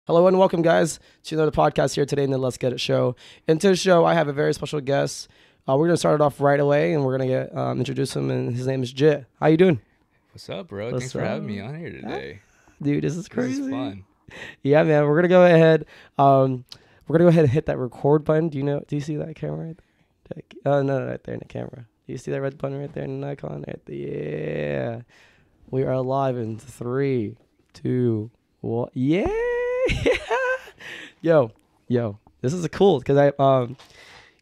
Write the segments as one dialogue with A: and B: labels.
A: Hello and welcome, guys, to another podcast here today in the Let's Get It show. Into the show, I have a very special guest. We're going to start it off right away, and we're going to get introduce him, and his name is Jit. How you doing?
B: What's up, bro?
A: What's
B: Thanks for having me on here
A: Ah,
B: today.
A: dude, this is
B: This
A: crazy.
B: is fun.
A: Yeah, man, we're going to go ahead. We're going to go ahead and hit that record button. Do you see that camera right there? No, right there in the camera. Do you see that red button right there in the icon? Right there? Yeah. We are live in 3, 2, 1. Yeah. Yo, this is cool because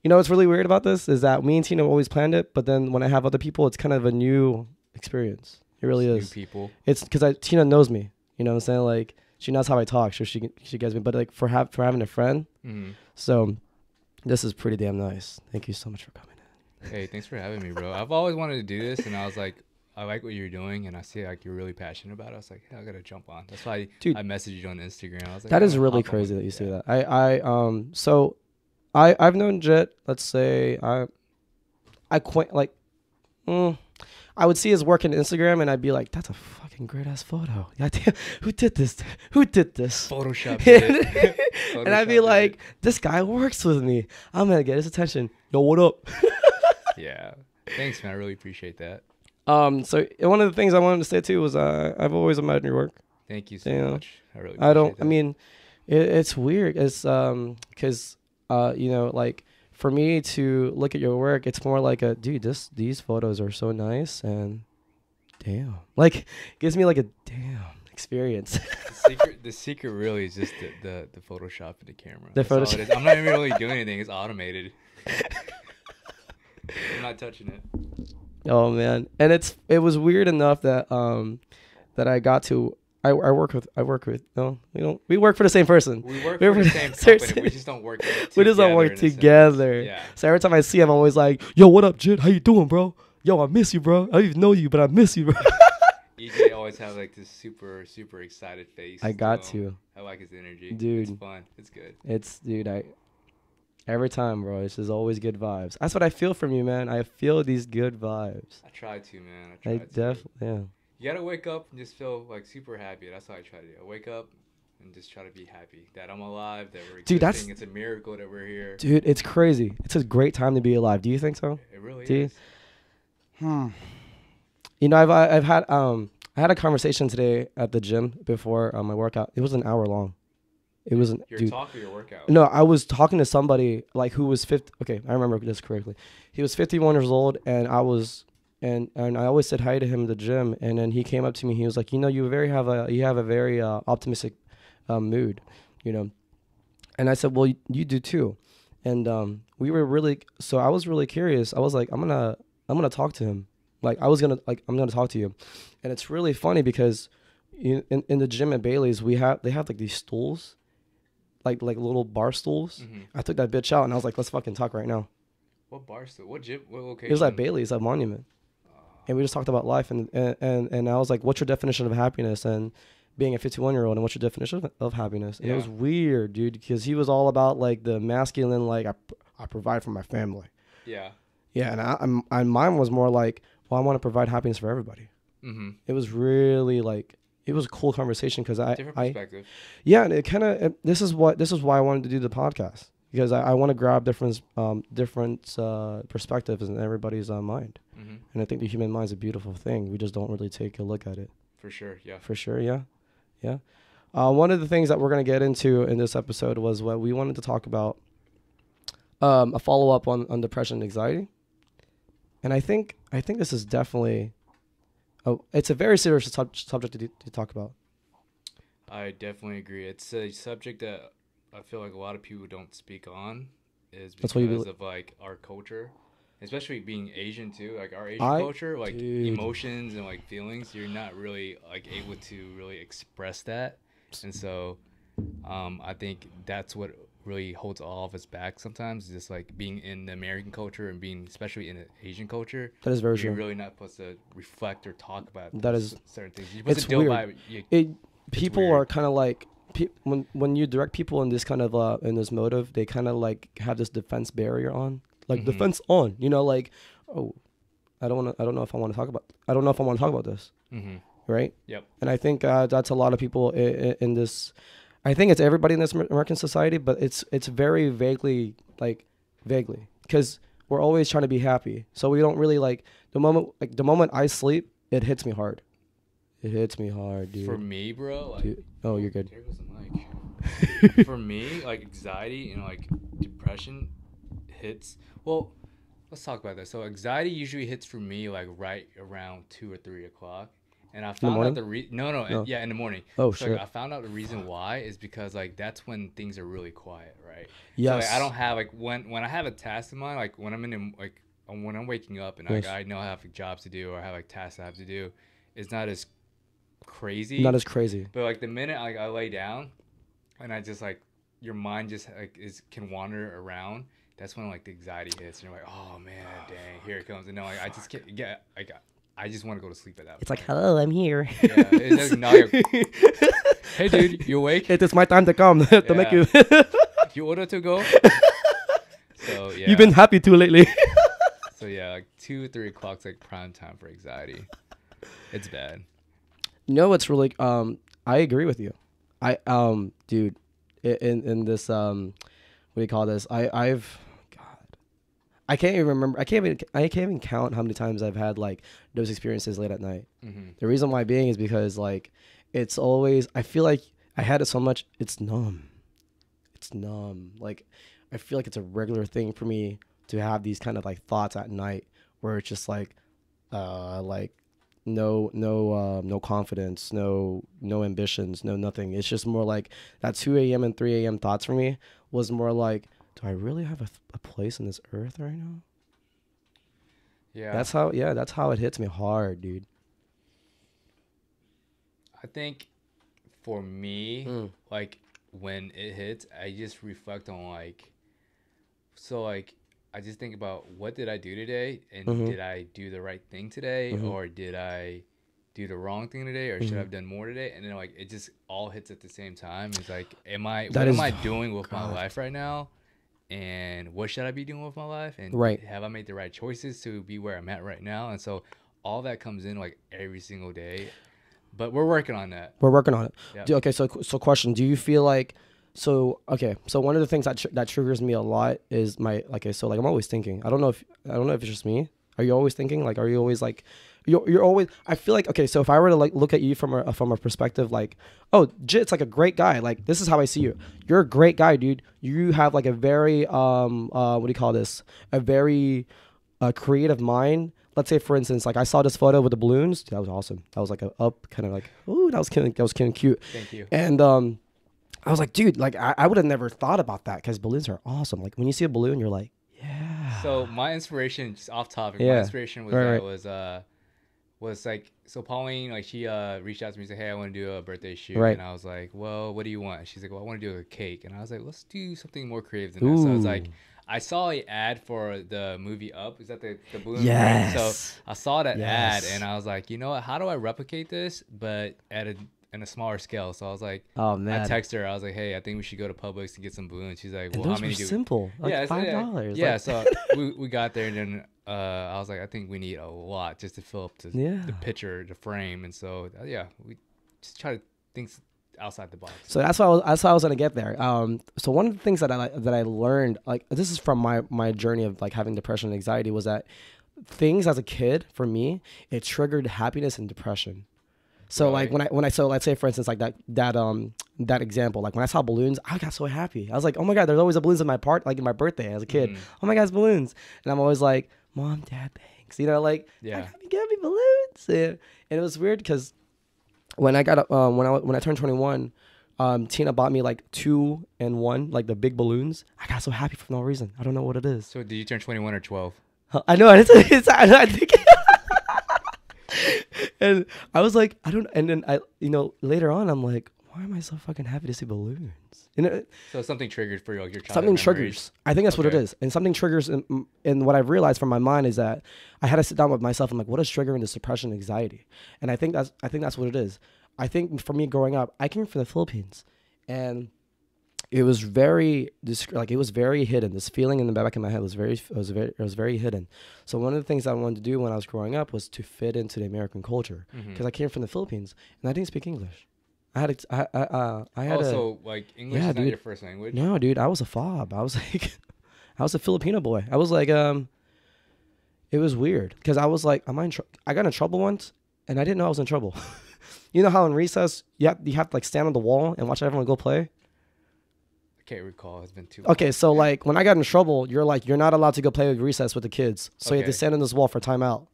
A: what's really weird about this is that me and Tina always planned it, but then when I have other people, it's kind of a new experience. It really
B: New
A: is.
B: people.
A: It's because Tina knows me. You know what I'm saying? Like she knows how I talk, so she gets me. But like for having a friend, so this is pretty damn nice. Thank you so much for coming in.
B: Hey, thanks for having me, bro. I've always wanted to do this, and I was like, I like what you're doing, and I see like you're really passionate about it. I was like, hey, I gotta jump on. That's why
A: Dude,
B: I messaged you on Instagram. I was like,
A: that
B: "Oh,
A: is really
B: hop on."
A: crazy that you say
B: Yeah.
A: that. I've known Jet. Let's say I quite like. I would see his work on Instagram and I'd be like, that's a fucking great ass photo. Goddamn, who did this? Who did this?
B: Photoshop did it.
A: And I'd be
B: Photoshop did
A: like,
B: it.
A: this guy works with me. I'm gonna get his attention. Yo, what up?
B: Yeah. Thanks, man. I really appreciate that.
A: So one of the things I wanted to say too was I've always admired your work.
B: Thank you so
A: Yeah.
B: much. I really
A: I don't.
B: appreciate
A: I
B: that.
A: mean, it's weird. It's because like for me to look at your work, it's more like a dude. These photos are so nice and damn, like gives me like a damn experience.
B: The secret really is just the Photoshop and the camera.
A: The
B: That's all
A: Photoshop.
B: it is. I'm not even really doing anything. It's automated. I'm not touching it.
A: Oh man, and it was weird enough that that I got to. I work with no, we work for the same person.
B: We work
A: We're
B: for the
A: for
B: same
A: the
B: company.
A: same-
B: We just don't work together.
A: We just don't work
B: in a sense.
A: together.
B: Yeah.
A: So every time I see him, I'm always like, yo, what up, Jit? How you doing, bro? Yo, I miss you, bro. I don't even know you, but I miss you, bro.
B: EJ always have like this super, super excited face.
A: I got
B: to
A: to.
B: him. I like his energy.
A: Dude.
B: It's fun. It's good.
A: Dude, every time, bro, it's just always good vibes. That's what I feel from you, man. I feel these good vibes.
B: I try to, man. I
A: I
B: try to.
A: definitely, yeah.
B: You gotta wake up and just feel like super happy. That's what I try to do. I wake up and just try to be happy that I'm alive, that we're
A: Dude,
B: existing. It's a miracle that we're here.
A: Dude, it's crazy. It's a great time to be alive. Do you think so?
B: It really
A: Do you-
B: is.
A: You know, I've had I had a conversation today at the gym before my workout. It was an hour long. It was
B: Your
A: dude.
B: talk or your workout?
A: No, I was talking to somebody like who was 50. Okay, I remember this correctly. He was 51 years old, and I was, and I always said hi to him in the gym. And then he came up to me. He was like, you know, you have a very optimistic mood, you know. And I said, well, you do too. And we were really. So I was really curious. I was like, I'm gonna talk to him. Like I'm gonna talk to you. And it's really funny because in the gym at Bailey's they have like these stools. Like little bar stools. I took that bitch out and I was like, let's fucking talk right now.
B: What bar still? What gym? What location?
A: It was at Bailey's at Monument. And we just talked about life and I was like, what's your definition of happiness and being a 51-year-old and what's your definition of happiness? And it was weird, dude, because he was all about like the masculine, like I provide for my family.
B: Yeah.
A: Yeah, and mine was more like, well, I want to provide happiness for everybody. It was really like it was a cool conversation because
B: Different
A: I
B: perspective.
A: yeah, and it kind of this is why I wanted to do the podcast because I want to grab different perspectives in everybody's mind, and I think the human mind is a beautiful thing. We just don't really take a look at it.
B: For sure. Yeah.
A: For sure, yeah. One of the things that we're gonna get into in this episode was what we wanted to talk about, a follow up on depression and anxiety, and I think this is definitely, it's a very serious subject to talk about.
B: I definitely agree. It's a subject that I feel like a lot of people don't speak on, is
A: That's what you
B: because of like our culture, especially being Asian too. Like our Asian
A: I-
B: culture, like
A: dude.
B: emotions and like feelings, you're not really like able to really express that, and so I think that's what really holds all of us back sometimes. Is just like being in the American culture and being especially in the Asian culture.
A: That is very
B: You're
A: true.
B: really not supposed to reflect or talk about
A: That is-
B: certain things. You're supposed
A: it's
B: to deal
A: weird.
B: by you,
A: People
B: weird.
A: are kind of like when you direct people in this kind of in this motive, they kind of like have this defense barrier on, like defense on, you know, like, oh, I don't know if I want to talk about this, right?
B: Yep.
A: And I think that's a lot of people in this I think it's everybody in this American society, but it's very vaguely, because we're always trying to be happy. So we don't really the moment I sleep, it hits me hard. It hits me hard, dude.
B: For me, bro. Like,
A: Dude. Oh, you're good.
B: There goes the mic. For me, like anxiety and like depression hits. Well, let's talk about that. So anxiety usually hits for me like right around 2 or 3 o'clock. And I found out
A: No.
B: yeah, in the morning.
A: Oh,
B: so,
A: shit.
B: I found out the reason why is because like that's when things are really quiet, right?
A: Yes.
B: So like, I don't have like when I have a task in mind, like when I'm in like when I'm waking up and
A: Yes.
B: I know I have like, jobs to do or I have like tasks I have to do, it's not as crazy.
A: Not as crazy.
B: But like the minute like I lay down, and I just like your mind just like can wander around. That's when like the anxiety hits, and you're like, oh man, dang, here it comes. And no, like I just can't get like I just want to go to sleep at that.
A: It's like, hello, I'm here.
B: Yeah, it's like, now you're, hey dude, you awake?
A: It is my time to come to make you.
B: You order to go. So yeah.
A: You've been happy too lately.
B: So yeah, like 2 or 3 o'clock's like prime time for anxiety. It's bad.
A: You know what's really I agree with you. Dude, in this what do you call this? I've God, I can't even remember. I can't even count how many times I've had like those experiences late at night.
B: Mm-hmm.
A: The reason why being is because like it's always, I feel like I had it so much, it's numb. It's numb. Like I feel like it's a regular thing for me to have these kind of like thoughts at night where it's just like no confidence, no ambitions, no nothing. It's just more like that 2 a.m. and 3 a.m. thoughts for me was more like, do I really have a place in this earth right now?
B: Yeah.
A: That's how it hits me hard, dude.
B: I think for me, like when it hits, I just reflect on like, so like I just think about what did I do today, and did I do the right thing today, or did I do the wrong thing today, or should I have done more today? And then like it just all hits at the same time. It's like, what am I doing with my life right now, and what should I be doing with my life, and have I made the right choices to be where I'm at right now? And so all that comes in like every single day. But we're working on that.
A: We're working on it.
B: Yep.
A: Okay, so question: do you feel like so one of the things that triggers me a lot is I'm always thinking. I don't know if it's just me. Are you always thinking? Like, are you always like, you're always? I feel like, okay, so if I were to like look at you from a perspective like, oh, Jit's like a great guy. Like, this is how I see you. You're a great guy, dude. You have like a very what do you call this? A very creative mind. Let's say, for instance, like I saw this photo with the balloons. That was awesome. That was like that was kind of cute.
B: Thank you.
A: And I was like, dude, like I would have never thought about that because balloons are awesome. Like when you see a balloon, you're like, yeah.
B: So my inspiration, just off topic, my inspiration was like, so Pauline, like she reached out to me and said, hey, I want to do a birthday shoot.
A: Right.
B: And I was like, well, what do you want? She's like, well, I want to do a cake. And I was like, let's do something more creative than that. So I was like, I saw an ad for the movie Up. Is that the balloon?
A: Yes.
B: Right? So I saw that ad and I was like, you know what? How do I replicate this, but in a smaller scale? So I was like,
A: oh man,
B: I texted her. I was like, hey, I think we should go to Publix to get some balloons. She's like, well,
A: and those
B: how many?
A: were simple, like $5.
B: Yeah.
A: Like,
B: So we got there and then I was like, I think we need a lot just to fill up the picture, the frame, and so we just try to think outside the box.
A: So that's how I was gonna get there. So one of the things that I learned, like this is from my journey of like having depression and anxiety, was that things as a kid for me, it triggered happiness and depression. So like when I so let's say for instance like that example, like when I saw balloons, I got so happy. I was like, oh my god, there's always a balloons in my in my birthday as a kid. Oh my god, it's balloons, and I'm always like, Mom, Dad, thanks. You know, like give me balloons, and it was weird because when I got when I turned 21, Tina bought me like 2 and 1, like the big balloons. I got so happy for no reason. I don't know what it is.
B: So did you turn 21 or 12?
A: I know it's I think. And I was like, I don't. And then later on, I'm like, why am I so fucking happy to see balloons?
B: So something triggered for you, like your childhood
A: something
B: memories.
A: Triggers. I think that's what it is. And something triggers. And what I've realized from my mind is that I had to sit down with myself. I'm like, what is triggering this depression, and anxiety? And I think that's what it is. I think for me growing up, I came from the Philippines, and it was very hidden. This feeling in the back of my head was very hidden. So one of the things I wanted to do when I was growing up was to fit into the American culture, because I came from the Philippines and I didn't speak English. I had a
B: Also, like English
A: yeah,
B: is not
A: dude.
B: your first language.
A: No, dude, I was a fob. I was like, I was a Filipino boy. I was like, it was weird because I was like, am I in I got in trouble once, and I didn't know I was in trouble. You know how in recess you have to like stand on the wall and watch everyone go play.
B: I can't recall. It's been too long.
A: Okay, so like when I got in trouble, you're not allowed to go play with recess with the kids, so you have to
B: Okay.
A: stand on this wall for timeout.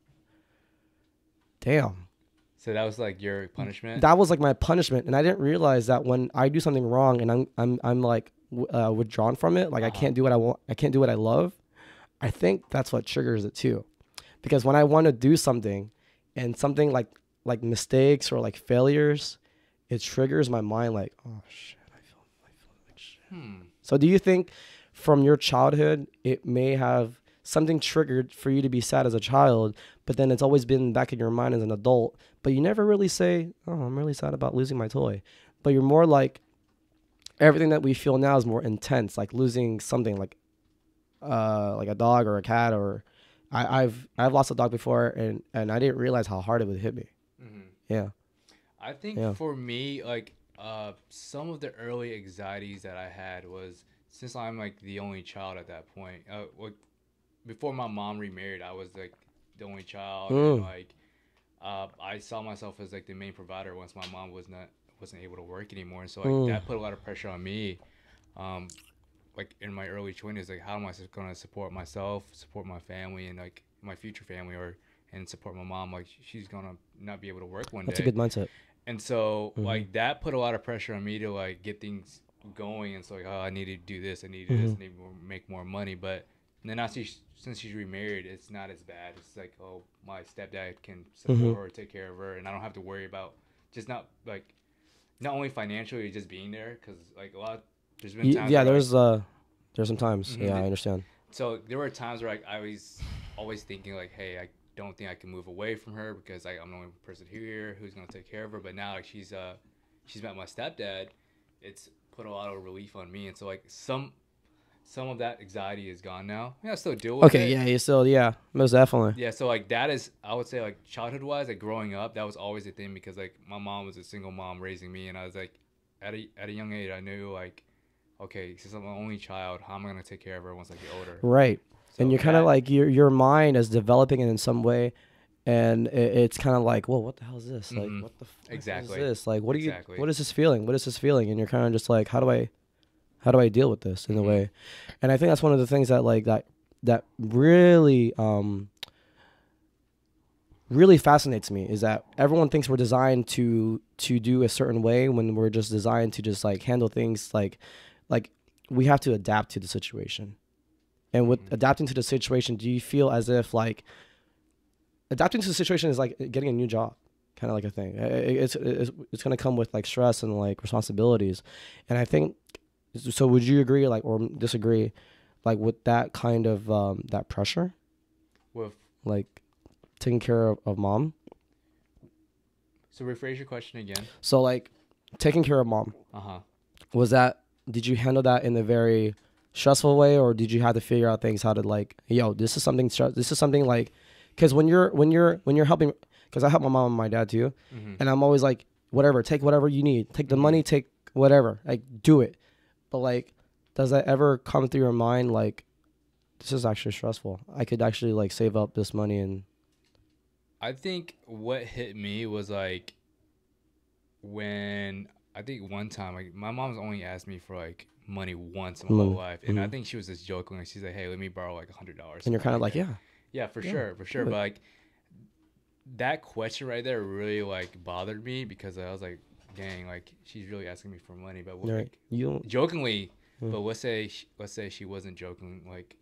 A: Damn.
B: So that was like your punishment.
A: That was like my punishment, and I didn't realize that when I do something wrong and I'm like withdrawn from it, like I
B: Uh-huh.
A: can't do what I want, I can't do what I love. I think that's what triggers it too, because when I want to do something, and something like mistakes or like failures, it triggers my mind like, oh shit, I feel like shit. So do you think from your childhood it may have something triggered for you to be sad as a child, but then it's always been back in your mind as an adult, but you never really say, oh, I'm really sad about losing my toy. But you're more like everything that we feel now is more intense, like losing something like a dog or a cat or I've lost a dog before and I didn't realize how hard it would hit me.
B: Hmm.
A: Yeah.
B: I think
A: Yeah.
B: for me, like some of the early anxieties that I had was since I'm like the only child at that point. Like before my mom remarried, I was like the only child, and
A: Mm.
B: like I saw myself as like the main provider once my mom wasn't able to work anymore, and so like
A: Mm.
B: that put a lot of pressure on me. Um, like in my early 20s, like how am I going to support myself, support my family, and like my future family, or and support my mom? Like she's gonna not be able to work one
A: That's a
B: day.
A: good mindset.
B: And so
A: Mhm.
B: like that put a lot of pressure on me to like get things going. And so like, oh, I need to do this, I need to do this,
A: Mhm.
B: I need to make more money. But then now since she's remarried, it's not as bad. It's like, oh, my stepdad can support
A: Mhm.
B: her, take care of her, and I don't have to worry about just not only financially, just being there. Because like a lot, there's been times
A: Yeah,
B: where like,
A: there's some times. Yeah, I
B: mhm,
A: understand.
B: so there were times where I was always thinking like, hey, I don't think I can move away from her because I'm the only person here who's gonna take care of her. But now like she's met my stepdad, it's put a lot of relief on me, and so like some of that anxiety is gone now. Yeah, I still deal with
A: Okay,
B: it.
A: yeah, you still, yeah, most definitely.
B: Yeah, so like that is, I would say, like childhood wise, like growing up, that was always a thing because like my mom was a single mom raising me, and I was like at a young age I knew like, okay, since I'm the only child, how am I gonna take care of her once I get older?
A: Right. And
B: So
A: you're kind of
B: that.
A: like your mind is developing it in some way, and it's kind of like, well, what the hell is this? Like,
B: Mhm.
A: what the fuck
B: Exactly.
A: is this? Like,
B: Exactly.
A: what is this feeling? What is this feeling? And you're kind of just like, how do I deal with this in a
B: Mhm.
A: way? And I think that's one of the things that that really really fascinates me is that everyone thinks we're designed to do a certain way when we're just designed to just like handle things like we have to adapt to the situation. And with
B: Mhm.
A: adapting to the situation, do you feel as if like adapting to the situation is like getting a new job, kind of like a thing? It's going to come with like stress and like responsibilities. And I think so. Would you agree, like, or disagree, like with that kind of that pressure,
B: With
A: like taking care of mom?
B: So rephrase your question again.
A: So like taking care of mom,
B: Uh huh.
A: was that, did you handle that in a very stressful way, or did you have to figure out things how to like, yo, this is something this is something like, because when you're helping, because I help my mom and my dad too,
B: Mhm.
A: and I'm always like, whatever, take whatever you need, take the
B: Mhm.
A: money, take whatever, like do it. But like, does that ever come through your mind like, this is actually stressful, I could actually like save up this money and
B: I think what hit me was like when I think one time like my mom's only asked me for like money once in my whole
A: money?
B: life, and I
A: Mhm.
B: think she was just joking. Like she's like, "Hey, let me borrow like $100."
A: And you're kind of like,
B: That.
A: yeah,
B: Yeah, for
A: yeah,
B: sure, for sure.
A: do
B: But
A: it.
B: like that question right there really like bothered me because I was like, "Dang, like she's really asking me for money." But
A: You're right.
B: like
A: You
B: jokingly,
A: Mm.
B: but let's say she wasn't joking, like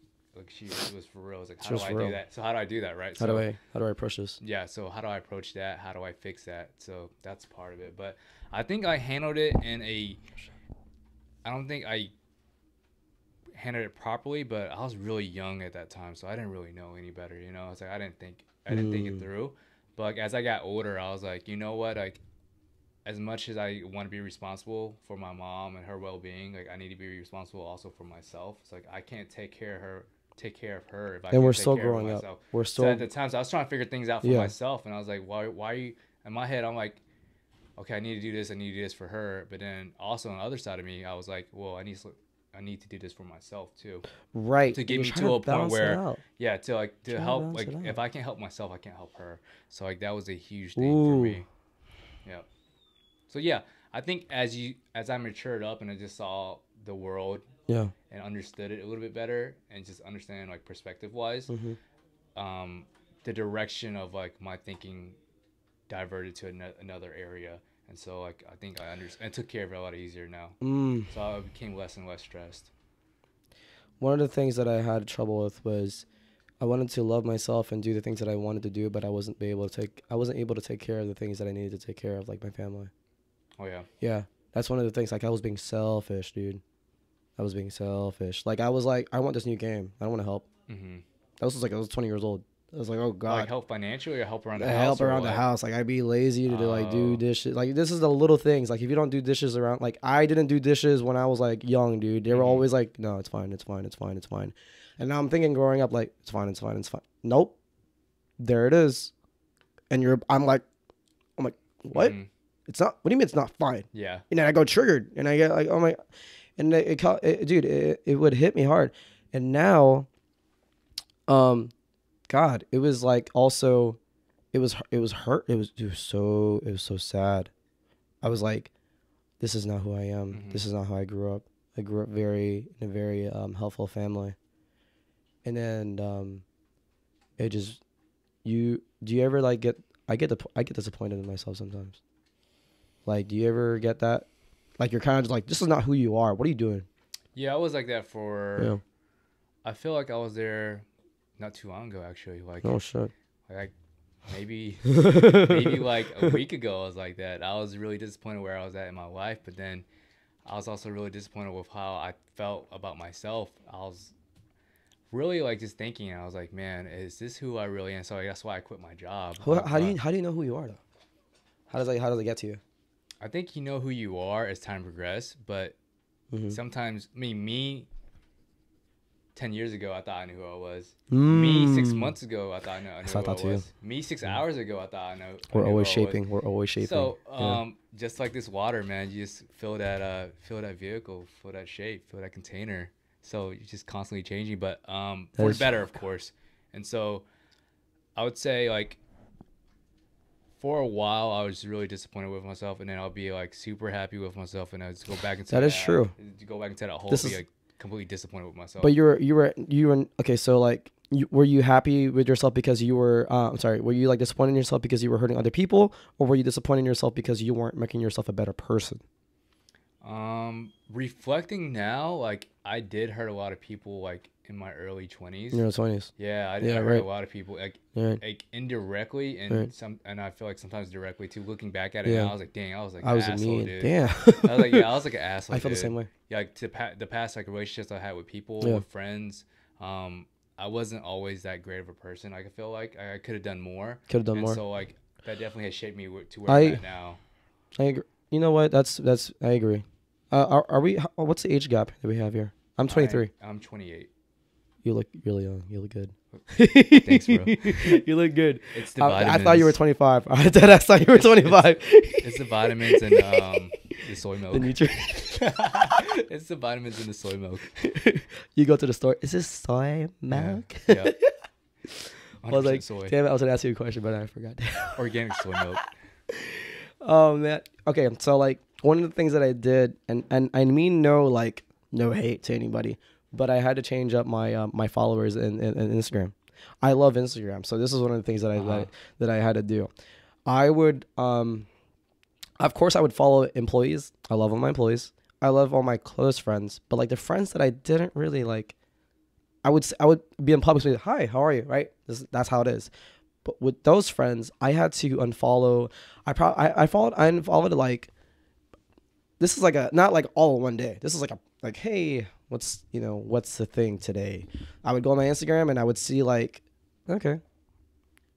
B: she was for real. It's like, how
A: She was
B: do I
A: for
B: do
A: real.
B: that? So how do I do that, right?
A: how
B: So
A: do I approach this?
B: yeah, so how do I approach that? How do I fix that? So that's part of it. But I think I handled it in a I don't think I handled it properly, but I was really young at that time, so I didn't really know any better, you know. It's like I didn't think it
A: Mm.
B: through. But like as I got older, I was like, you know what? Like as much as I want to be responsible for my mom and her well-being, like I need to be responsible also for myself. It's like I can't take care of her if I
A: And we're
B: can't take
A: still
B: care of
A: growing up.
B: myself.
A: We're
B: So
A: still
B: at the times I was trying to figure things out for
A: yeah.
B: myself, and I was like, why are you? In my head, I'm like, okay, I need to do this. I need to do this for her. But then also on the other side of me, I was like, well, I need to do this for myself too,
A: Right.
B: to get
A: You're
B: me
A: trying
B: to a point
A: balance it
B: where,
A: out.
B: yeah, to like to
A: Trying to
B: help.
A: balance
B: Like
A: it out.
B: if I can't help myself, I can't help her. So like that was a huge thing for
A: Ooh.
B: me. Yeah. So yeah, I think as I matured up and I just saw the world
A: Yeah.
B: and understood it a little bit better and just understand like perspective wise,
A: Mm-hmm.
B: the direction of like my thinking diverted to another area. And so like I think I understand and took care of it a lot easier now. So I became less and less stressed.
A: One of the things that I had trouble with was I wanted to love myself and do the things that I wanted to do, but I wasn't able to take care of the things that I needed to take care of, like my family.
B: Oh yeah.
A: Yeah. That's one of the things. Like I was being selfish, dude. I was being selfish. Like I was like, I want this new game. I don't want to help.
B: Mm-hmm.
A: That was like I was 20 years old. I was like, oh god.
B: Like help financially or help around the house?
A: Help
B: or
A: around the
B: what?
A: house. Like I'd be lazy to do, like do
B: Oh.
A: dishes. Like this is the little things. Like if you don't do dishes around, like I didn't do dishes when I was like young, dude. They were
B: Mhm.
A: always like, no, it's fine, it's fine, it's fine, it's fine. And now I'm thinking, growing up, like it's fine, it's fine, it's fine. Nope, there it is. And I'm like, what?
B: Mhm.
A: It's not. What do you mean it's not fine?
B: Yeah.
A: And then I go triggered, and I get like, oh my, and dude, it would hit me hard. And now, God, it was like also, it was hurt. It was so sad. I was like, this is not who I am.
B: Mhm.
A: This is not how I grew up. I grew up in a very helpful family. And then it just, do you ever like I get disappointed in myself sometimes. Like, do you ever get that? Like you're kind of just like, this is not who you are. What are you doing?
B: Yeah, I was like that for.
A: Yeah.
B: I feel like I was there not too long ago actually. Like,
A: Oh shit.
B: like maybe like a week ago I was like that. I was really disappointed where I was at in my life, but then I was also really disappointed with how I felt about myself. I was really like just thinking. I was like, man, is this who I really am? So that's why I quit my job.
A: How do you know who you are though? How does it get to you?
B: I think you know who you are as time progresses, but
A: Mhm.
B: sometimes, me 10 years ago, I thought I knew who I was. Me 6 months ago, I thought I knew who I
A: too.
B: was. Me 6 hours ago, I thought I knew.
A: We're
B: who
A: always
B: I was.
A: shaping. We're always shaping.
B: So,
A: Yeah.
B: just like this water, man, you just fill that vehicle, fill that shape, fill that container. So you're just constantly changing, but for the better, of course. And so, I would say like, for a while, I was really disappointed with myself, and then I'll be like super happy with myself, and I just go back into
A: That is true.
B: Go back into that hole,
A: This
B: be
A: is-
B: like completely disappointed with myself.
A: But you were okay. So like, were you happy with yourself because you were? I'm sorry. Were you like disappointed in yourself because you were hurting other people, or were you disappointed in yourself because you weren't making yourself a better person?
B: Reflecting now, like I did hurt a lot of people, like in my early 20s.
A: In your 20s.
B: Yeah, I
A: Yeah,
B: hurt
A: right.
B: a lot of people, like
A: Right.
B: like indirectly, and
A: Right.
B: and I feel like sometimes directly too. Looking back at it
A: Yeah.
B: now, I was like, dang, I was like
A: I
B: an
A: was
B: asshole,
A: mean.
B: dude.
A: Damn.
B: I was like, yeah, I was like an asshole.
A: I feel the
B: dude.
A: same way.
B: Yeah, like the past like relationships I had with people,
A: Yeah.
B: with friends, I wasn't always that great of a person. Like I feel like I could have done more.
A: Could have done
B: and
A: more.
B: So like that definitely has shaped me to where I'm at now.
A: I agree. You know what? That's I agree. Are we? What's the age gap that we have here? I'm 23.
B: I'm 28.
A: You look really young. You look good.
B: Thanks, bro.
A: You look good.
B: It's the vitamins.
A: I thought you were 25. I thought you were 25.
B: It's the vitamins and the soy milk.
A: The nutrients.
B: It's the vitamins in the soy milk.
A: You go to the store. Is this soy milk?
B: Yeah.
A: I was like,
B: 100% soy.
A: damn it, I was gonna ask you a question, but I forgot.
B: Organic soy milk.
A: Oh man. Okay, so like one of the things that I did, and I mean no hate to anybody, but I had to change up my my followers in Instagram. I love Instagram, so this is one of the things that that I had to do. I would of course I would follow employees. I love all my employees. I love all my close friends, but like the friends that I didn't really like, I would be in public space. Hi, how are you? Right? That's how it is. But with those friends, I had to unfollow. I unfollowed like, this is like a, not like all in one day. This is like a, like, hey, what's the thing today? I would go on my Instagram and I would see like, okay,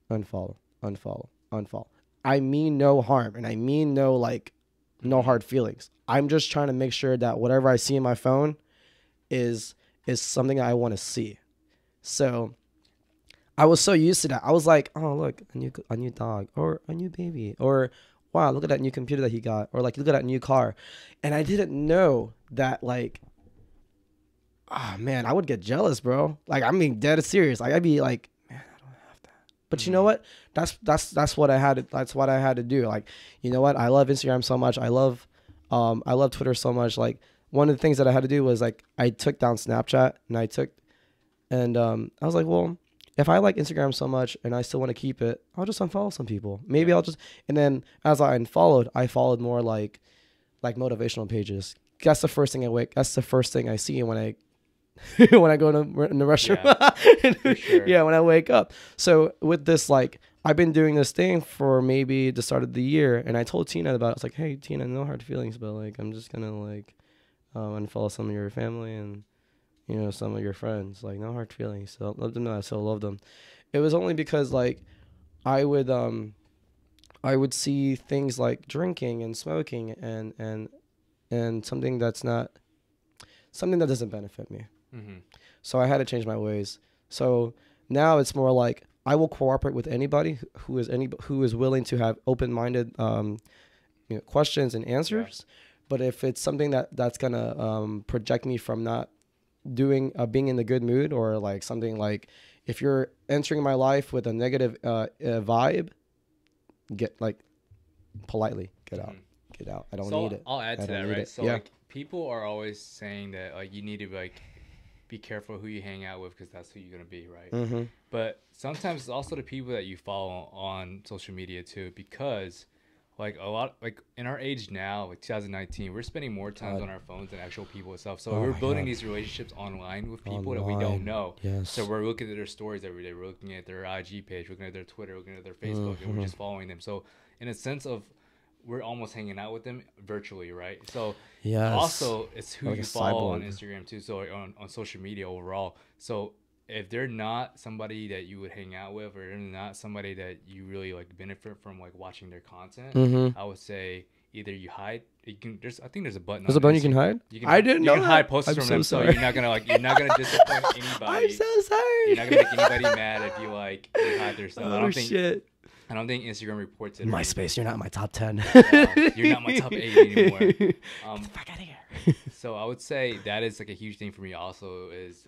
A: unfollow. I mean no harm, and I mean no like, no hard feelings. I'm just trying to make sure that whatever I see in my phone is something I want to see. So I was so used to that. I was like, oh look, a new dog or a new baby or wow, look at that new computer that he got, or like look at that new car, and I didn't know that like, ah man, I would get jealous, bro. Like I'm being dead serious. Like I'd be like, man, I don't have that. But you know what? That's what I had. That's what I had to do. Like, you know what? I love Instagram so much. I love Twitter so much. Like one of the things that I had to do was like I took down Snapchat and I was like, well, if I like Instagram so much and I still want to keep it, I'll just unfollow some people. Maybe I'll just, and then as I followed more like motivational pages. That's the first thing that's the first thing I see when I when I go in the restroom.
B: Yeah, for sure.
A: Yeah, when I wake up. So with this, like, I've been doing this thing for maybe the start of the year, and I told Tina about it. I was like, hey, Tina, no hard feelings, but like, I'm just gonna like unfollow some of your family and, you know, some of your friends. Like, no hard feelings. So let them know I still love them. It was only because like I would see things like drinking and smoking and something that doesn't benefit me.
B: Mm-hmm.
A: So I had to change my ways. So now it's more like I will cooperate with anybody who is willing to have open-minded questions and answers. Yeah. But if it's something that's gonna project me from not doing being in the good mood, or like something like if you're entering my life with a negative vibe, politely get out. Get out. I don't need it.
B: I'll add to that, right?
A: It.
B: So like people are always saying that like you need to like be careful who you hang out with because that's who you're gonna be, right?
A: Mm-hmm.
B: But sometimes it's also the people that you follow on social media too, because like a lot like in our age now, like 2019, we're spending more time on our phones than actual people and stuff. So we're building these relationships online with people that we don't know.
A: Yes.
B: So we're looking at their stories every day. We're looking at their IG page, looking at their Twitter, looking at their Facebook, and we're just following them. So in a sense of we're almost hanging out with them virtually, right? So also it's who like you follow on Instagram too, so on social media overall. So if they're not somebody that you would hang out with, or they're not somebody that you really like benefit from like watching their content, I would say either you hide. You can. I think there's a button. There's
A: a button you can hide.
B: I didn't know. You can hide posts from them, so you're not gonna disappoint anybody.
A: I'm so sorry.
B: You're not gonna make anybody mad if you hide their stuff.
A: Oh shit.
B: I don't think Instagram reports it.
A: MySpace, you're not in my top 10.
B: You're not my top 8 anymore.
A: Get the fuck out of here.
B: So I would say that is like a huge thing for me also is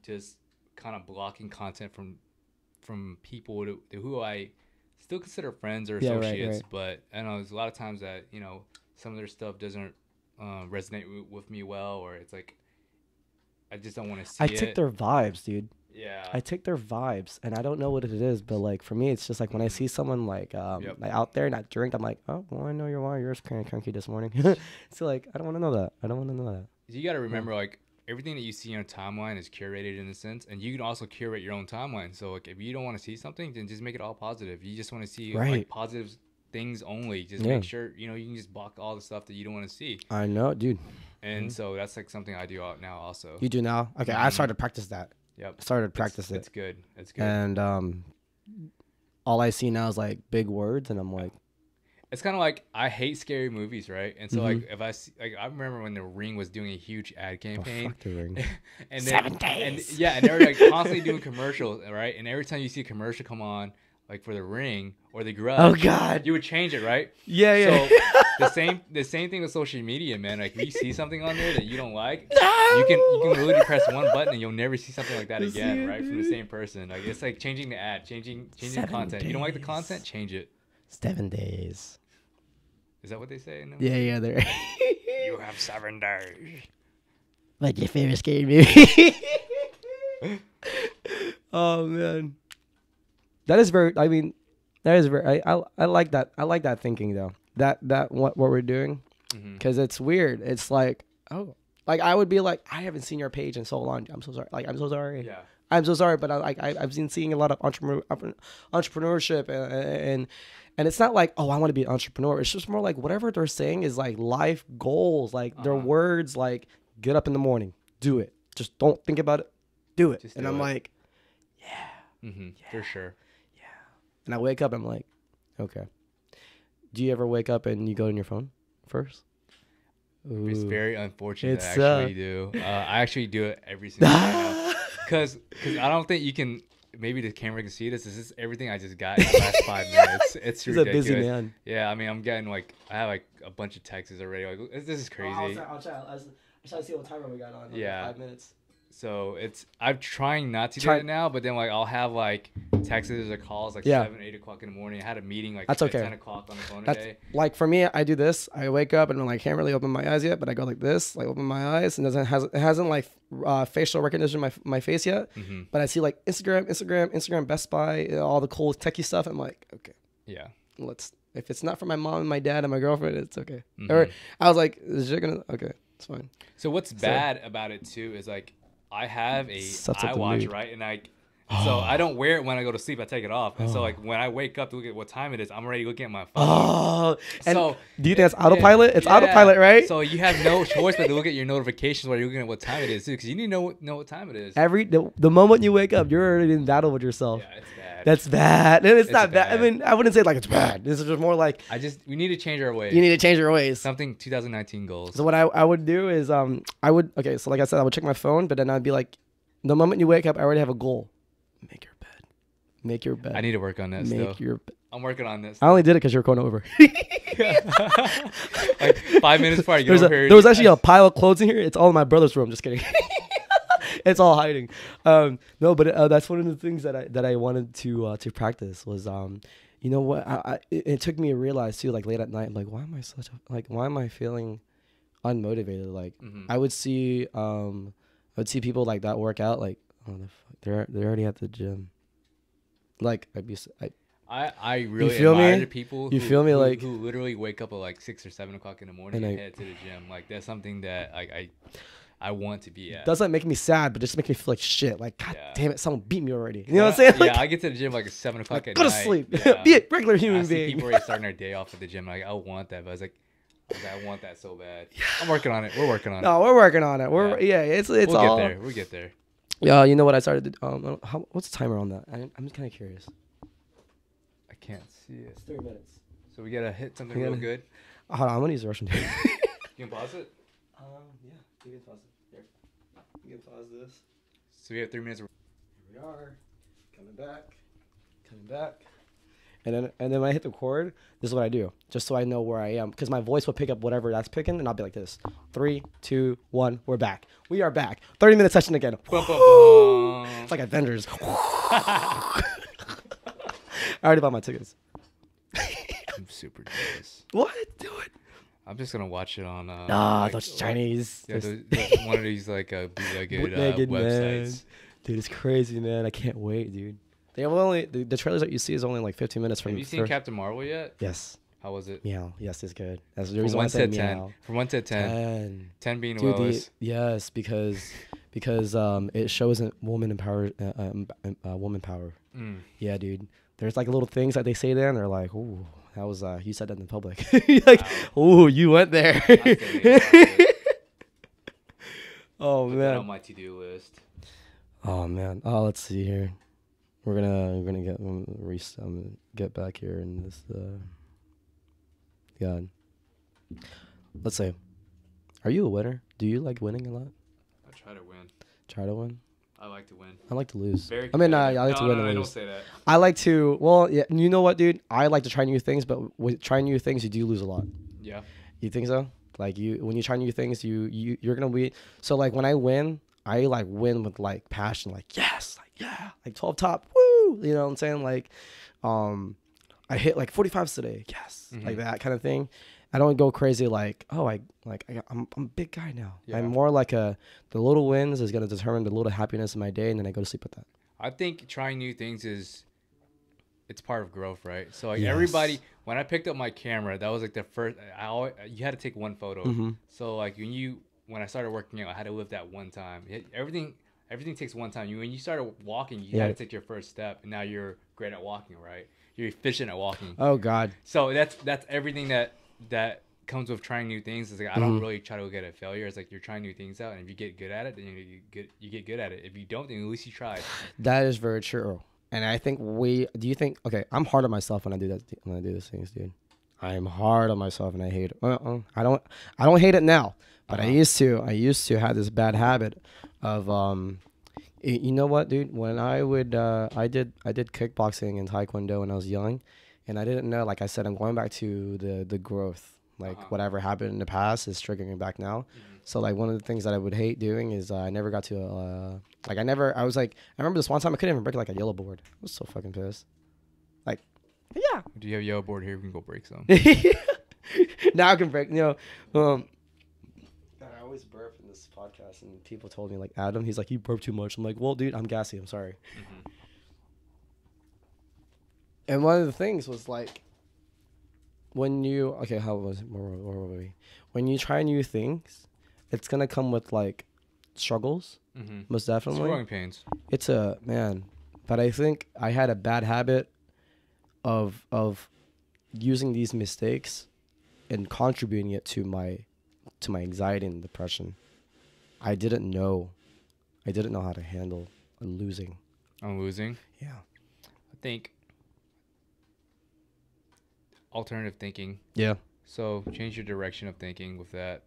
B: just kind of blocking content from people who I still consider friends or associates. Right. But I know there's a lot of times that, you know, some of their stuff doesn't resonate with me well, or it's like I just don't want to see it.
A: I take their vibes, dude.
B: Yeah,
A: I take their vibes, and I don't know what it is, but like for me, it's just like when I see someone like out there not drink, I'm like, oh, well, I know you're kind of cranky this morning. So like, I don't want to know that.
B: You got to remember, like everything that you see on a timeline is curated in a sense, and you can also curate your own timeline. So like, if you don't want to see something, then just make it all positive. You just want to see like positive things only. Just make sure you can just block all the stuff that you don't want to see.
A: I know, dude.
B: And so that's like something I do out now also.
A: You do now? Okay, I started to practice that.
B: Yep.
A: Started to practice it.
B: It's good.
A: And all I see now is like big words, and I'm like,
B: it's kind of like I hate scary movies, right? And so like if I see, like I remember when The Ring was doing a huge ad campaign.
A: Fuck The Ring.
B: And
A: 7 days.
B: And they were like constantly doing commercials, right? And every time you see a commercial come on, like for The Ring or The Grudge,
A: oh god,
B: you would change it, right?
A: Yeah.
B: So the same thing with social media, man. Like if you see something on there that you don't like, you can literally press one button and you'll never see something like that again, right? From the same person. Like it's like changing the ad, changing the content. You don't like the content, change it.
A: 7 days.
B: Is that what they say? No?
A: Yeah. They're
B: You have 7 days.
A: What's your favorite scary movie? Oh man. That is very. I mean, that is very. I like that. I like that thinking though. That what we're doing, because it's weird. It's like, oh, like I would be like, I haven't seen your page in so long. I'm so sorry. Like I'm so sorry.
B: Yeah.
A: I'm so sorry, but I've been seeing a lot of entrepreneurship and it's not like, oh, I want to be an entrepreneur. It's just more like whatever they're saying is like life goals, like their words, like get up in the morning, do it. Just don't think about it, do it. And I'm like, yeah,
B: for sure.
A: And I wake up, I'm like, okay. Do you ever wake up and you go on your phone first?
B: Ooh. It's very unfortunate that I actually do. I actually do it every single day now. Because I don't think you can maybe the camera can see this. This is everything I just got in the last 5 minutes. It's
A: He's
B: ridiculous.
A: a busy man.
B: Yeah, I mean, I'm getting like I have like a bunch of texts already. Like this is crazy.
A: I'll try to see what timer we got on.
B: Yeah.
A: 5 minutes.
B: So I'm trying not to do it now, but then like I'll have like texts or calls like 7, 8 o'clock in the morning. I had a meeting like
A: That's
B: at
A: okay.
B: 10 o'clock on the phone
A: That's
B: today.
A: like for me, I do this. I wake up and I'm like, can't really open my eyes yet, but I go like this, like open my eyes, and it hasn't like facial recognition my face yet.
B: Mm-hmm.
A: But I see like Instagram, Best Buy, all the cool techie stuff. I'm like, okay,
B: Yeah.
A: if it's not for my mom and my dad and my girlfriend, it's okay.
B: Mm-hmm.
A: Or I was like, is she gonna? Okay, it's fine.
B: So what's bad about it too is like I have a
A: Sets up the
B: iWatch,
A: mood.
B: right? And so I don't wear it when I go to sleep. I take it off. And so like when I wake up to look at what time it is, I'm already looking at my phone.
A: Oh, and
B: So
A: do you think that's autopilot? It's autopilot, right?
B: So you have no choice but to look at your notifications while you're looking at what time it is too, because you need to know what time it is.
A: The moment you wake up, you're already in battle with yourself.
B: Yeah, it's bad.
A: That's bad. And it's not bad. I
B: bad.
A: mean, I wouldn't say like it's bad. This is just more like
B: We need to change our ways.
A: you need to change your ways.
B: Something 2019 goals.
A: So what I would do is so like I said, I would check my phone, but then I'd be like, the moment you wake up, I already have a goal. Make your bed. Make your bed.
B: I need to work on that still.
A: Make your bed.
B: I'm working on this.
A: I only did it because you were going over.
B: Like 5 minutes before I get over here.
A: There was actually a pile of clothes in here. It's all in my brother's room. Just kidding. It's all hiding. No, but that's one of the things that I wanted to practice was you know what it took me to realize too, like late at night, I'm like, why am I feeling unmotivated? Like I would see people like that work out, like, oh, they're already at the gym. Like
B: I really
A: feel
B: admire
A: me?
B: the people
A: You feel me? Like-
B: who literally wake up at like 6 or 7 o'clock in the morning and head to the gym. Like that's something that I want to be at.
A: doesn't make me sad, but just make me feel like shit. Like, God
B: Yeah.
A: damn it, someone beat me already. You know what I'm saying? Like,
B: Yeah, I get to the gym like at 7 o'clock at
A: go
B: night.
A: to sleep.
B: Yeah.
A: Be a regular
B: I
A: human
B: see
A: being.
B: people already starting their day off at the gym. Like I want that, but I was like, I want that so bad. I'm working on it. We're working on it.
A: No, we're working on it. It's
B: We'll
A: all.
B: get there. We'll get there.
A: Yeah, you know what I started to what's the timer on that? I'm just kind of curious.
B: I can't see it.
A: It's 3 minutes.
B: So we gotta hit something
A: We
B: real
A: gotta-
B: good.
A: Hold on, I'm gonna use the Russian.
B: You can pause it.
A: Yeah, you can pause it. Here, you can pause this.
B: So we have 3 minutes.
A: Here we are, coming back. And then when I hit the record, this is what I do, just so I know where I am, because my voice will pick up whatever that's picking, and I'll be like this: 3, 2, 1. We're back. We are back. 30-minute session again.
B: Bum, bum, bum.
A: It's like Avengers. I already bought my tickets.
B: I'm super jealous.
A: What? Do it.
B: I'm just gonna watch it on.
A: Those Chinese.
B: Yeah, one of these like bootlegged
A: Bootlegged, man.
B: websites.
A: Dude, it's crazy, man. I can't wait, dude. They have only the trailers that you see is only like 15 minutes from.
B: Have you seen Captain Marvel yet?
A: Yes.
B: How was it?
A: Meow. Yes, it's good. That's the
B: From
A: reason why I
B: 1 to
A: said
B: 10.
A: meow.
B: From 1 to 10.
A: 10.
B: 10 being the
A: Dude,
B: lowest.
A: yes, because it shows a woman woman power.
B: Mm.
A: Yeah, dude. There's like little things that they say there, and they're like, "Ooh, that was you said that in public." Like, "Ooh, you went there."
B: I still need to watch it.
A: Oh
B: Put that
A: man.
B: on my to-do list.
A: Oh man. Oh, let's see here. We're gonna get back here in this. God. Let's say, are you a winner? Do you like winning a lot?
B: I try to win.
A: Try to win.
B: I like to win.
A: I like to lose.
B: Very
A: I like
B: competitive.
A: to win and
B: No, don't
A: lose.
B: say that.
A: I like to. Well, yeah. You know what, dude? I like to try new things, but with trying new things, you do lose a lot.
B: Yeah.
A: You think so? Like when you try new things, you're gonna be. So like when I win, I like win with like passion, like yes, like yeah, like 12 top, woo. You know what I'm saying? Like, I hit like 45s today, yes, like that kind of thing. I don't go crazy like, oh, I'm a big guy now.
B: Yeah.
A: I'm more like the little wins is gonna determine the little happiness in my day, and then I go to sleep with that.
B: I think trying new things it's part of growth, right? So like
A: Yes.
B: everybody, when I picked up my camera, that was like the first. You had to take one photo.
A: Mm-hmm.
B: So like when I started working out, I had to live that one time. Everything takes one time. When you started walking, you had to take your first step, and now you're great at walking, right? You're efficient at walking.
A: Oh God.
B: So that's everything that comes with trying new things. Is like I don't really try to look at a failure. It's like you're trying new things out, and if you get good at it, then you get good at it. If you don't, then at least you tried.
A: That is very true. And I think okay, I'm hard on myself when I do those things, dude. I'm hard on myself and I hate it. I don't hate it now, but I used to have this bad habit of You know what, dude? When I did kickboxing and taekwondo when I was young, and I didn't know. Like I said, I'm going back to the growth. Like whatever happened in the past is triggering me back now. So like one of the things that I would hate doing is I never got to like I was like I remember this one time I couldn't even break like a yellow board. I was so fucking pissed. Like, yeah.
B: Do you have a yellow board here? We can go break some.
A: Now I can break. God, I always burp in this podcast, and people told me like Adam, he's like you burp too much. I'm like, well, dude, I'm gassy. I'm sorry. And one of the things was like when you how was it? Where were we? When you try new things, it's gonna come with like struggles, most definitely.
B: It's growing pains.
A: It's a man, but I think I had a bad habit of using these mistakes and contributing it to my anxiety and depression. I didn't know how to handle losing.
B: I'm losing.
A: Yeah.
B: I think alternative thinking.
A: Yeah.
B: So change your direction of thinking with that.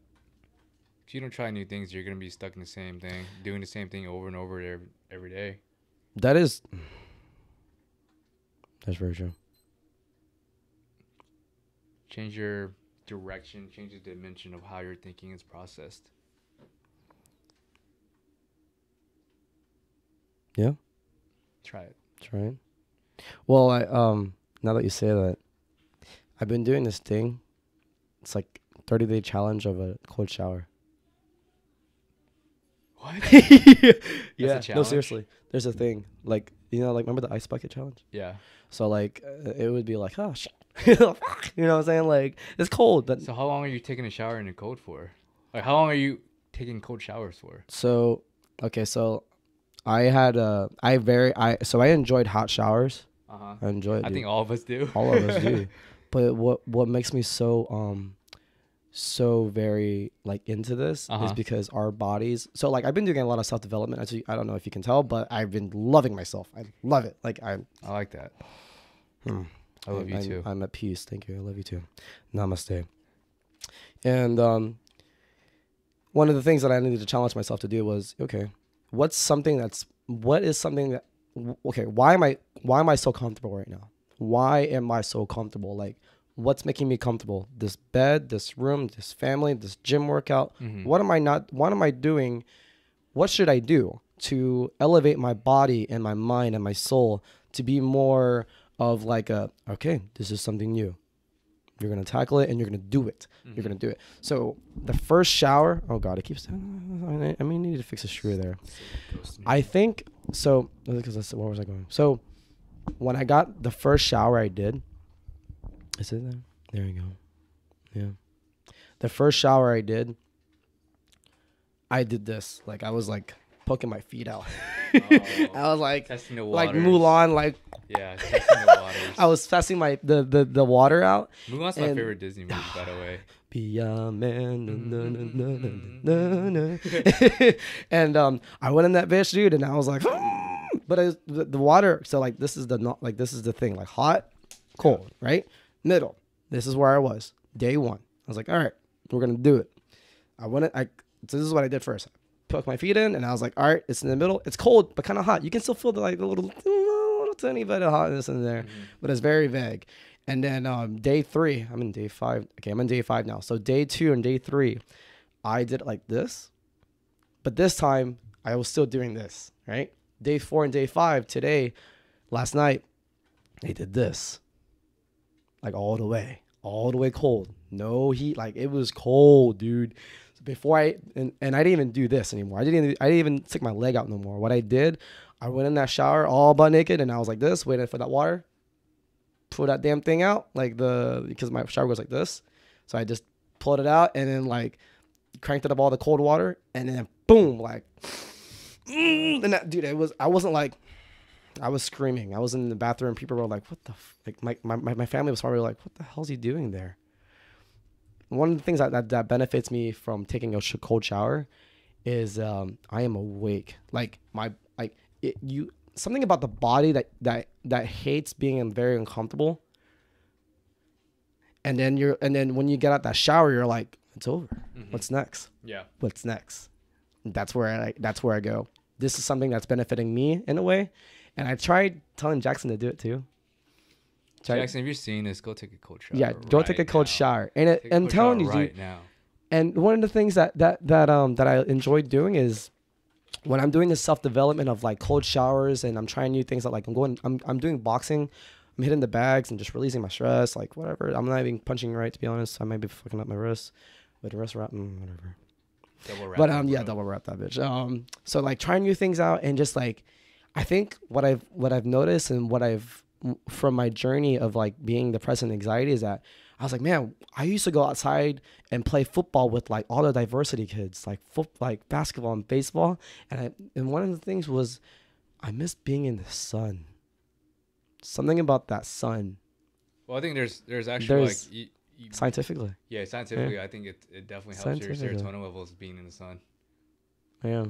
B: If you don't try new things, you're gonna be stuck in the same thing, doing the same thing over and over every day.
A: That's very true.
B: Change your direction, change the dimension of how your thinking is processed.
A: Yeah.
B: Try it.
A: Try it. Well, I now that you say that, I've been doing this thing. It's like 30-day challenge of a cold shower.
B: What?
A: Yeah.
B: That's a
A: No,
B: challenge?
A: seriously. There's a thing like like remember the ice bucket challenge?
B: Yeah.
A: So like it would be like oh shit. You know what I'm saying? Like it's cold. But
B: So how long are you taking a shower in the cold for? Like how long are you taking cold showers for?
A: so okay, so I had I enjoyed hot showers.
B: Uh-huh.
A: I enjoy it.
B: I
A: dude.
B: think all of us do.
A: All of us do. But what makes me so very like into this is because our bodies. So like I've been doing a lot of self development. Actually, I don't know if you can tell, but I've been loving myself. I love it. Like
B: I like that. I love you too.
A: I'm at peace. Thank you. I love you too. Namaste. And one of the things that I needed to challenge myself to do was what is something that why am I so comfortable right now? Why am I so comfortable? Like, what's making me comfortable? This bed, this room, this family, this gym workout. What am I doing? What should I do to elevate my body and my mind and my soul to be more of like this is something new. You're going to tackle it and you're going to do it. You're going to do it. So the first shower, oh God, it keeps, I mean, I need to fix a screw there. I think, so, because where was I going? So when I got the first shower I did, is it there? There you go. Yeah. The first shower I did this. Like I was like poking my feet out. I was like,
B: testing the
A: like
B: waters.
A: Mulan, like
B: Yeah, testing the waters.
A: I was testing the water out.
B: Mulan's my favorite Disney movie, by the way.
A: Be a man, and I went in that bitch, dude, and I was like, but the water. So like this is the thing, like hot, cold, right? Middle. This is where I was day one. I was like, all right, we're gonna do it. So this is what I did first. I put my feet in, and I was like, all right, it's in the middle. It's cold, but kind of hot. You can still feel the little tiny bit of hotness in there, but it's very vague. And then day 3, I'm in day 5. Okay, I'm in day 5 now. So day 2 and day 3, I did it like this. But this time, I was still doing this, right? Day 4 and day 5, today, last night, they did this. Like all the way cold. No heat. Like it was cold, dude. So before and I didn't even do this anymore. I didn't even stick my leg out no more. What I did, I went in that shower all butt naked and I was like this, waiting for that water. Pull that damn thing out, because my shower goes like this. So I just pulled it out and then like cranked it up all the cold water and then boom, like, and that, dude, I wasn't like, I was screaming. I was in the bathroom. People were like, what the, like my family was probably like, what the hell's he doing there? One of the things that benefits me from taking a cold shower is I am awake. Like something about the body that hates being very uncomfortable. And then when you get out that shower, you're like, it's over. What's next?
B: Yeah.
A: What's next? That's where I go. this is something that's benefiting me in a way. And I tried telling Jackson to do it too.
B: Jackson, if you're seeing this, go take a cold shower.
A: Yeah, go take a cold shower. And I'm telling you,
B: right now.
A: And one of the things that I enjoy doing is when I'm doing this self-development of like cold showers, and I'm trying new things that like I'm doing boxing, I'm hitting the bags and just releasing my stress, like whatever. I'm not even punching right, to be honest. I might be fucking up my wrist with wrist wrap, whatever. Double wrap that bitch. So like trying new things out, and just like I think what I've noticed and what I've from my journey of like being depressed and anxiety is that I was like, man, I used to go outside and play football with like all the diversity kids, like like basketball and baseball, and one of the things was I miss being in the sun. Something about that sun.
B: Well, I think there's actually like
A: scientifically.
B: Yeah, scientifically, yeah. I think it definitely helps your serotonin levels being in the sun.
A: Yeah.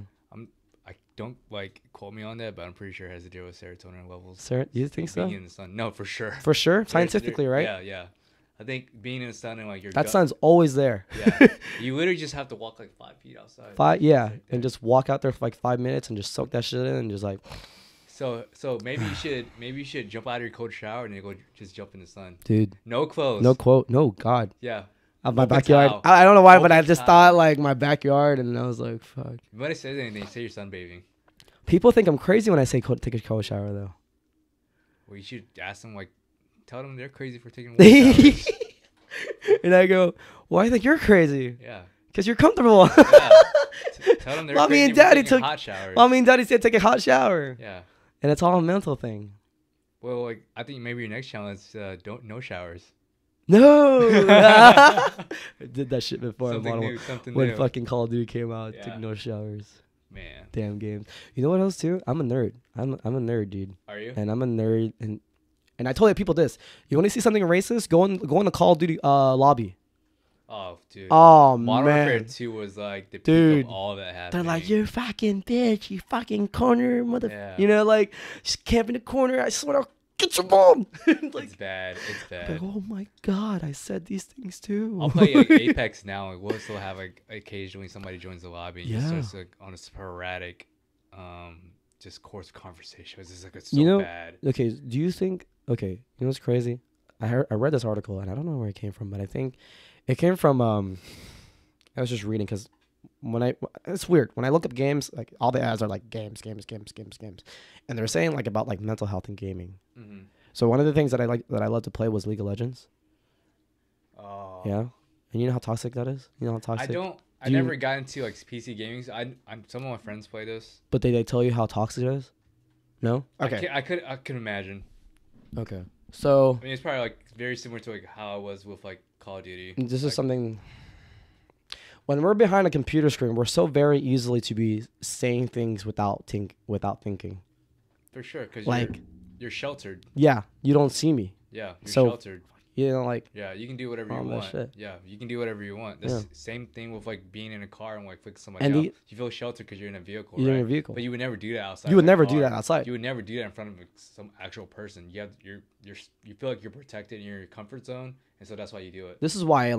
B: I don't like quote me on that, but I'm pretty sure it has to do with serotonin levels.
A: You think so?
B: Being in the sun, no, for sure.
A: For sure, scientifically, right?
B: Yeah. I think being in the sun and like your
A: sun's always there.
B: Yeah, you literally just have to walk like 5 feet outside.
A: And just walk out there for like 5 minutes and just soak that shit in and just like.
B: So maybe you should jump out of your cold shower and then go just jump in the sun.
A: Dude.
B: No clothes.
A: No, God.
B: Yeah.
A: My backyard. I don't know why, but I just thought like my backyard, and I was like, fuck.
B: When I say anything, say you're sunbathing.
A: People think I'm crazy when I say take a cold shower, though.
B: Well, you should ask them, like, tell them they're crazy for taking showers.
A: And I go, well, I think you're crazy.
B: Yeah.
A: Because you're comfortable.
B: Yeah. Tell them they're crazy for taking hot showers.
A: Mommy and Daddy said take a hot shower.
B: Yeah.
A: And it's all a mental thing.
B: Well, like, I think maybe your next challenge is no showers.
A: No. I did that shit before.
B: Something
A: when
B: new.
A: Fucking Call of Duty came out, took no showers.
B: Man.
A: Damn games. You know what else too? I'm a nerd. I'm a nerd, dude.
B: Are you?
A: And I'm a nerd, and I told people this. You want to see something racist? Go in the Call of Duty lobby.
B: Oh, dude.
A: Oh,
B: Modern
A: man.
B: Warfare 2 was like the peak of all that happened.
A: They're like, you fucking bitch, you fucking corner mother.
B: Yeah.
A: You know, like, just camp in the corner. I swear I'll get your mom.
B: Like, it's bad. It's bad.
A: Like, oh my God, I said these things too.
B: I'll play like, Apex now. Like, we'll still have like occasionally somebody joins the lobby and just starts like on a sporadic, just course of conversation. It's just like it's so bad.
A: Okay, do you think? Okay, you know what's crazy? I read this article and I don't know where it came from, but I think it came from. I was just reading because it's weird when I look up games, like all the ads are like games, and they're saying like about like mental health and gaming.
B: Mm-hmm.
A: So one of the things that I love to play was League of Legends.
B: Oh.
A: Yeah, and you know how toxic that is. You know how toxic.
B: I never got into like PC gaming. So some of my friends play this.
A: But they tell you how toxic it is. No. Okay.
B: I could imagine.
A: Okay. So.
B: I mean, it's probably like very similar to like how I was with like Call of Duty.
A: This is something. When we're behind a computer screen, we're so very easily to be saying things without thinking.
B: For sure, because
A: like
B: you're sheltered.
A: Yeah, you don't see me.
B: Yeah, you're
A: so,
B: sheltered.
A: You know, like.
B: Yeah, you can do whatever you want.
A: Shit.
B: Yeah, you can do whatever you want. The same thing with like being in a car and like with somebody
A: and
B: else. You feel sheltered because you're in a vehicle.
A: You're
B: right?
A: in a vehicle.
B: But you would never do that outside.
A: You would never do that outside.
B: You would never do that in front of like, some actual person. You feel like you're protected in your comfort zone, and so that's why you do it.
A: This is why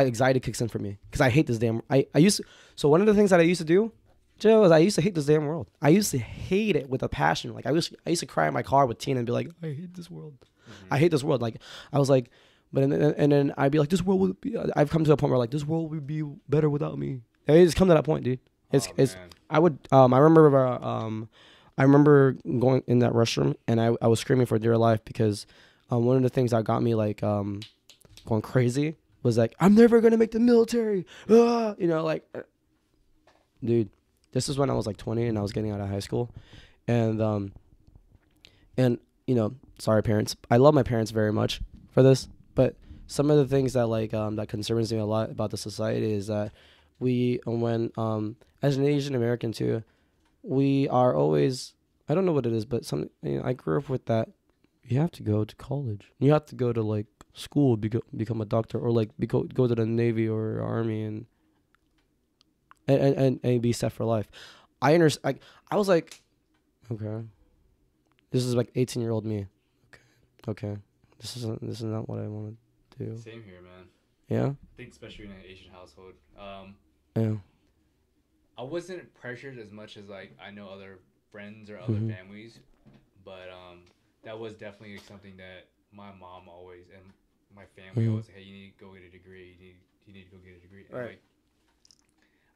A: anxiety kicks in for me, because I hate this damn. I used to, so one of the things that I used to do, Joe, is I used to hate this damn world. I used to hate it with a passion. Like I used to cry in my car with Tina and be like, I hate this world. Mm-hmm. I hate this world. Like I was like. But and then I'd be like, this world would be. I've come to a point where like this world would be better without me. I just come to that point, dude. It's. I would. I remember going in that restroom and I was screaming for dear life because one of the things that got me like going crazy was like, I'm never gonna make the military. You know, like, dude. This is when I was like 20 and I was getting out of high school, and you know, sorry parents. I love my parents very much for this. But some of the things that like that concerns me a lot about the society is that as an Asian American too, we are always, I don't know what it is, but I grew up with that. You have to go to college. You have to go to like school, become a doctor, or like go to the Navy or Army and be set for life. I understand. I was like, okay, this is like 18-year-old me. Okay. This is not what I want to do.
B: Same here, man.
A: Yeah?
B: I think especially in an Asian household.
A: Yeah.
B: I wasn't pressured as much as like I know other friends or other
A: Mhm.
B: families, but that was definitely something that my mom always and my family
A: Mhm.
B: always, hey, you need to go get a degree. You need to go get a degree. And,
A: Right.
B: like,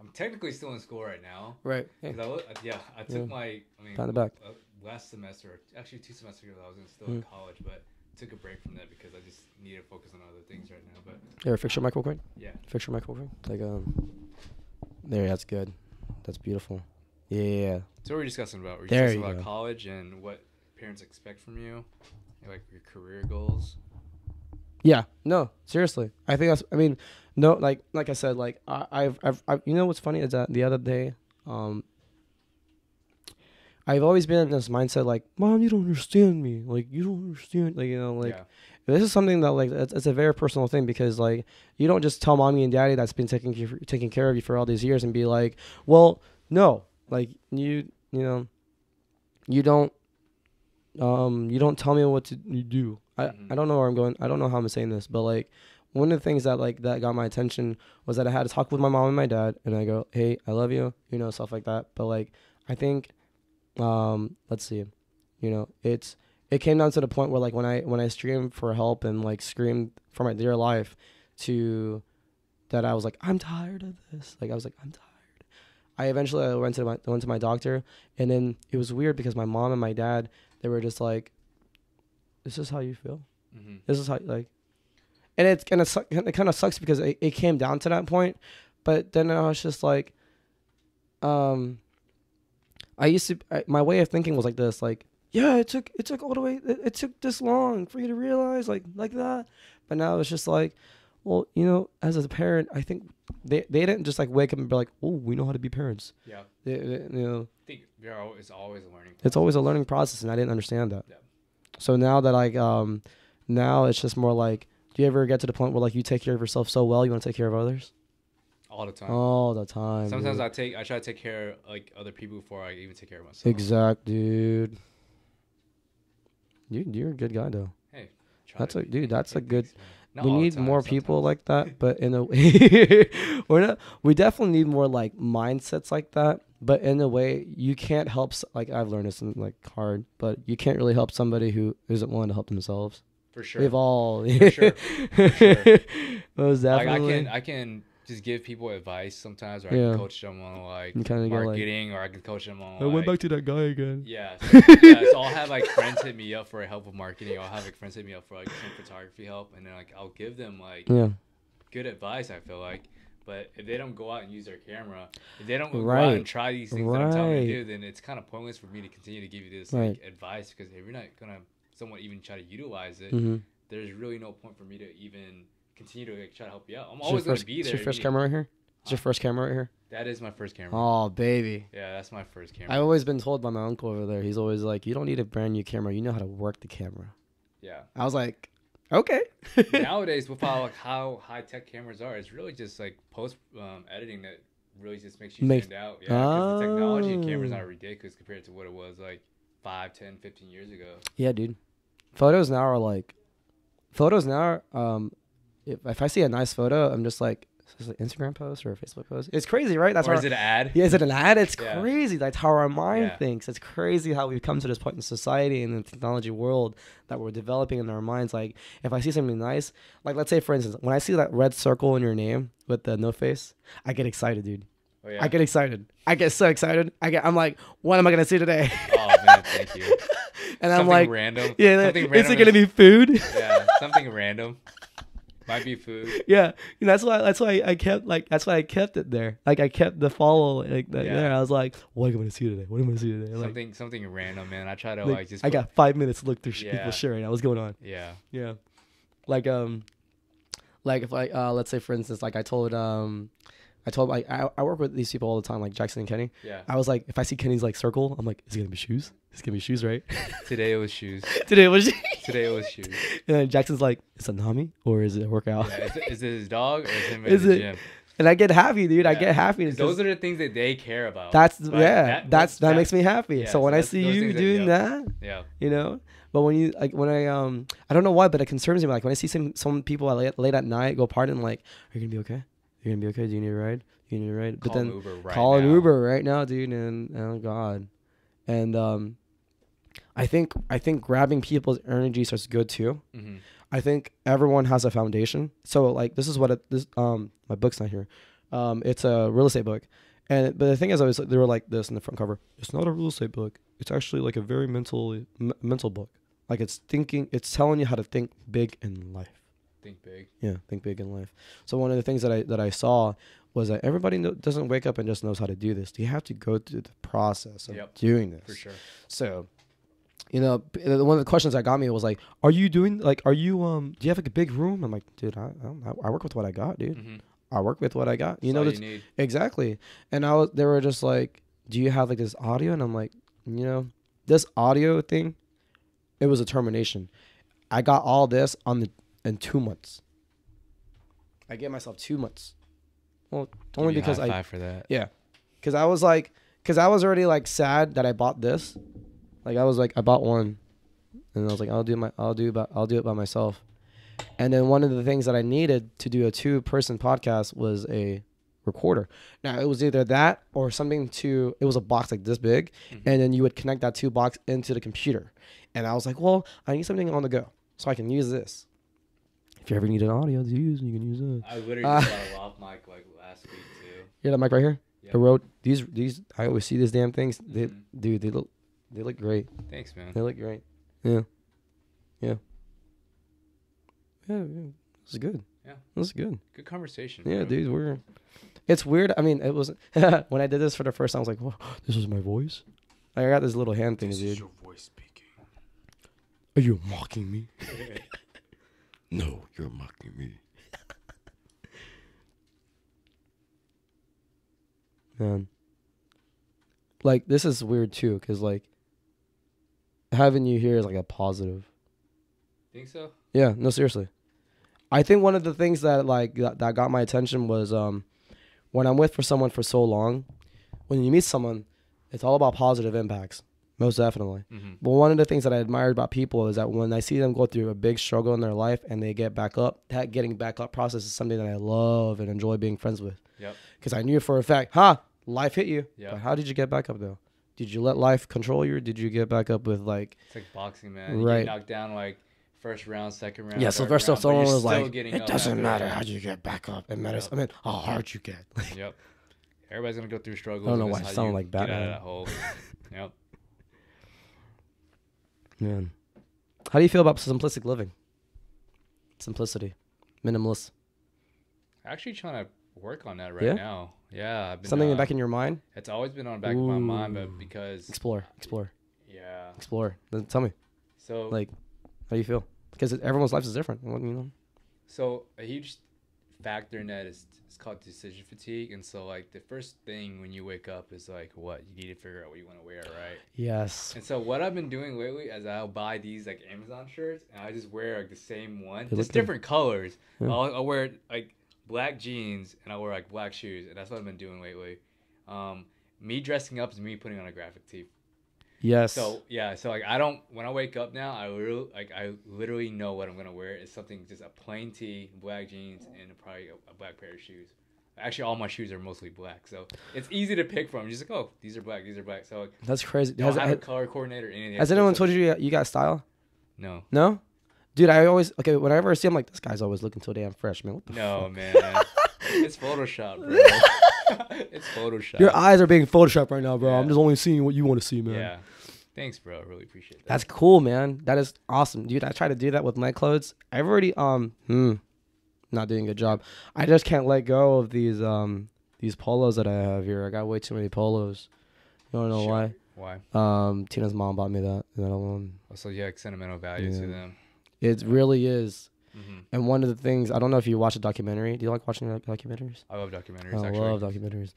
B: I'm technically still in school right now.
A: Right. Hey,
B: Cause I took my, I mean,
A: pat the back.
B: last semester, actually 2 semesters ago, I was still in
A: Mhm.
B: college, but took a break from that because I just needed to fix on other things right now. But
A: Here, fix your mic real quick.
B: yeah,
A: Fix your mic real quick. Like there. That's good. That's beautiful. Yeah.
B: so what were we discussing about? We're
A: There
B: discussing
A: you
B: about
A: go.
B: college and what parents expect from you, and, like your career goals.
A: Yeah. No. Seriously. I think that's. I mean, no. Like I said. Like I've. You know what's funny is that the other day, I've always been in this mindset like, Mom, you don't understand me. Like you don't understand. Like like.
B: Yeah.
A: This is something that like it's a very personal thing because like you don't just tell mommy and daddy that's been taking care of you for all these years and be like, well, no, like you don't tell me what to do.
B: Mhm.
A: I don't know where I'm going. I don't know how I'm saying this, but like one of the things that like that got my attention was that I had to talk with my mom and my dad and I go, hey, I love you, stuff like that. But like I think let's see, it came down to the point where like when I screamed for help and like screamed for my dear life to that I was like, I'm tired of this. Like I was like, I'm tired. I eventually went to my doctor, and then it was weird because my mom and my dad, they were just like, this is how you feel.
B: Mhm.
A: This is how like, and it kind of sucks because it came down to that point, but then I was just like, my way of thinking was like this, like, yeah, it took all the way, it took this long for you to realize like that, but now it's just like, well, as a parent, I think they didn't just like wake up and be like, oh, we know how to be parents.
B: Yeah.
A: I
B: I think it's always a learning.
A: It's always a learning process, and I didn't understand that.
B: Yeah.
A: So now that like now it's just more like, do you ever get to the point where like you take care of yourself so well you want to take care of others?
B: All the time.
A: All the time.
B: Sometimes
A: dude.
B: I try to take care of like other people before I even take care of myself.
A: Exact, dude. You're a good guy though.
B: Hey, try
A: That's
B: to
A: a
B: be.
A: dude. That's a
B: Hey,
A: good.
B: thanks, man. Not
A: We
B: all the
A: need
B: time,
A: more people
B: sometimes.
A: like that, but in a way, we definitely need more like mindsets like that. But in a way, you can't help. Like I've learned this in like hard, but you can't really help somebody who isn't willing to help themselves.
B: For sure.
A: We've all.
B: For sure. For sure.
A: Most
B: Like
A: definitely.
B: I can just give people advice sometimes, or I
A: Yeah.
B: can coach them on like
A: You kinda go, like,
B: marketing, or I can coach them on.
A: I went
B: like,
A: back to that guy again.
B: Yeah, so I'll have like friends hit me up for help with marketing. I'll have like friends hit me up for like some photography help, and then like I'll give them like
A: Yeah.
B: good advice. I feel like, but if they don't go out and use their camera, if they don't go out
A: Right.
B: and try these things that I'm telling you to
A: Right.
B: do, then it's kind of pointless for me to continue to give you this
A: Right.
B: like advice, because if you're not gonna somewhat even try to utilize it,
A: Mm-hmm.
B: there's really no point for me to even continue to like, try to help you out. I'm
A: Is
B: always gonna be
A: Is
B: there.
A: your first
B: if you need-
A: camera right here? Is your first camera right here?
B: That is my first camera.
A: Oh, baby.
B: Yeah, that's my first camera.
A: I've always been told by my uncle over there. He's always like, you don't need a brand new camera. You know how to work the camera.
B: Yeah.
A: I was like, okay.
B: Nowadays, with how high tech cameras are, it's really just like post editing that really just makes you stand out. Yeah, because the technology in cameras
A: Oh.
B: are ridiculous compared to what it was like 5, 10, 15 years ago.
A: Yeah, dude. Photos now are like, if I see a nice photo, I'm just like, is this an Instagram post or a Facebook post? It's crazy, right? That's
B: Or
A: how
B: is it an ad?
A: Yeah, is it an ad? It's
B: Yeah.
A: crazy. That's how our mind
B: Yeah.
A: thinks. It's crazy how we've come to this point in society and the technology world that we're developing in our minds. Like, if I see something nice, like let's say for instance, when I see that red circle in your name with the no face, I get excited, dude.
B: Oh, yeah.
A: I get excited. I get so excited. I'm like, what am I gonna see today?
B: Oh man, thank you.
A: And
B: Something
A: I'm like,
B: random.
A: yeah,
B: Something
A: is
B: random
A: it gonna be food?
B: Yeah, something random. Might be food.
A: Yeah, and that's why I kept it there. Like I kept the follow like that
B: Yeah.
A: there. I was like, what am I gonna see today? What am I gonna see today? Like,
B: Something random, man. I try to
A: like,
B: like just.
A: I got 5 minutes to look through
B: Yeah.
A: people's shit right now. What's going on?
B: Yeah.
A: Yeah, like if I let's say for instance, like I told like I work with these people all the time, like Jackson and Kenny.
B: Yeah.
A: I was like, if I see Kenny's like circle, I'm like, is it gonna be shoes? It's gonna be shoes, right?
B: Today it was shoes.
A: Today was.
B: Today it was shoes.
A: And then Jackson's like, is it Nami or is it a workout?
B: Yeah, is it his dog or is him at
A: Is
B: the
A: it-
B: gym?
A: And I get happy, dude. I
B: Yeah.
A: get happy.
B: Those are the things that they care about.
A: That's
B: But
A: that makes me happy.
B: yeah,
A: so when
B: so
A: I
B: that's
A: see
B: those
A: you
B: things that-
A: doing
B: yeah.
A: that,
B: Yeah.
A: but when you like when I don't know why, but it concerns me. Like when I see some people late at night go partying, like, are you gonna be okay? You're gonna be okay. Do you need a ride? You need a ride. But
B: Call
A: then
B: an Uber right
A: call an
B: now.
A: Uber right now, dude. And oh god. And I think grabbing people's energy starts good too.
B: Mm-hmm.
A: I think everyone has a foundation. So like this is what my book's not here. It's a real estate book. But the thing is, they were like this in the front cover. It's not a real estate book. It's actually like a very mental book. Like it's telling you how to think big in life.
B: Think big.
A: Yeah, think big in life. So one of the things that I saw was that everybody doesn't wake up and just knows how to do this. You have to go through the process of doing this.
B: For sure.
A: So, one of the questions that got me was like, do you have like a big room? I'm like, dude, I work with what I got, dude.
B: Mm-hmm.
A: I work with what I got.
B: You need.
A: Exactly. And they were just like, do you have like this audio? And I'm like, this audio thing, it was a termination. I got all this in 2 months. I gave myself 2 months. Well, only because
B: high five for that.
A: Yeah. Because I was already like sad that I bought this. Like I bought one and I was like, I'll do it by myself. And then one of the things that I needed to do a 2-person podcast was a recorder. Now it was either that or something it was a box like this big, and then you would connect that 2 box into the computer. And I was like, well, I need something on the go so I can use this. If you ever need an audio to use, you can use it.
B: I literally just got a lav mic like last week too.
A: Yeah, that mic right here.
B: Yep.
A: The Rode. These. I always see these damn things. They look great.
B: Thanks, man.
A: They look great. Yeah. This is good.
B: Yeah.
A: This is good.
B: Good conversation.
A: Yeah,
B: bro.
A: dude. It's weird. I mean, it was when I did this for the first time. I was like, "Whoa, this was my voice." I got this little hand thing,
B: This
A: dude.
B: is your voice speaking.
A: Are you mocking me? No, you're mocking me. Man. Like, this is weird, too, because, like, having you here is, like, a positive.
B: Think so?
A: Yeah, no, seriously. I think one of the things that, like, that got my attention was when I'm with someone for so long, when you meet someone, it's all about positive impacts. Most definitely.
B: Mm-hmm.
A: But one of the things that I admired about people is that when I see them go through a big struggle in their life and they get back up, that getting back up process is something that I love and enjoy being friends with.
B: Yep.
A: Because I knew for a fact, life hit you.
B: Yep.
A: But how did you get back up, though? Did you let life control you, or did you get back up with, like...
B: It's like boxing, man. You
A: right.
B: get knocked down, like, first round, second round.
A: Yeah, so first off, someone was like, it doesn't matter
B: that.
A: how you get back up. It matters, I mean, how hard you get.
B: Yep. Everybody's going to go through struggles.
A: I don't know
B: and
A: why
B: that's
A: I
B: how
A: sound
B: you
A: like
B: get out
A: Batman.
B: of that hole. Yep.
A: Man. How do you feel about simplistic living? Simplicity. Minimalist.
B: Actually trying to work on that right now. Yeah. I've been,
A: Something back in your mind?
B: It's always been on the back of my mind, but because...
A: Explore.
B: Yeah.
A: Explore. Then tell me.
B: So...
A: Like, how do you feel? Because everyone's life is different.
B: So a huge factor in that is it's called decision fatigue. And so, like, the first thing when you wake up is, like, what? You need to figure out what you want to wear, right?
A: Yes.
B: And so what I've been doing lately is I'll buy these, like, Amazon shirts, and I just wear, like, the same one.
A: They
B: Just
A: look good.
B: different colors.
A: Yeah.
B: I'll wear, like, black jeans, and I'll wear, like, black shoes. And that's what I've been doing lately. Me dressing up is me putting on a graphic tee.
A: Yes.
B: So, yeah. So, like, when I wake up now, I literally know what I'm going to wear. It's something, just a plain tee, black jeans, and probably a black pair of shoes. Actually, all my shoes are mostly black, so it's easy to pick from. You're just like, oh, these are black. So like,
A: that's crazy.
B: don't have a color coordinator or anything.
A: Has anyone told you you got style?
B: No.
A: No? Dude, whenever I see him, like, this guy's always looking so damn fresh, man. What the fuck?
B: Man. It's Photoshop, bro. It's Photoshop.
A: Your eyes are being photoshopped right now, bro.
B: Yeah.
A: I'm just only seeing what you want to see, man.
B: Yeah. Thanks, bro. I really appreciate that.
A: That's cool, man. That is awesome. Dude, I try to do that with my clothes. I've already, not doing a good job. I just can't let go of these polos that I have here. I got way too many polos. You wanna know why?
B: Why?
A: Tina's mom bought me that one.
B: Also, yeah, like sentimental value to them.
A: It really is.
B: Mm-hmm.
A: And one of the things, I don't know if you watch a documentary. Do you like watching documentaries?
B: I love documentaries.
A: I
B: actually.
A: love documentaries.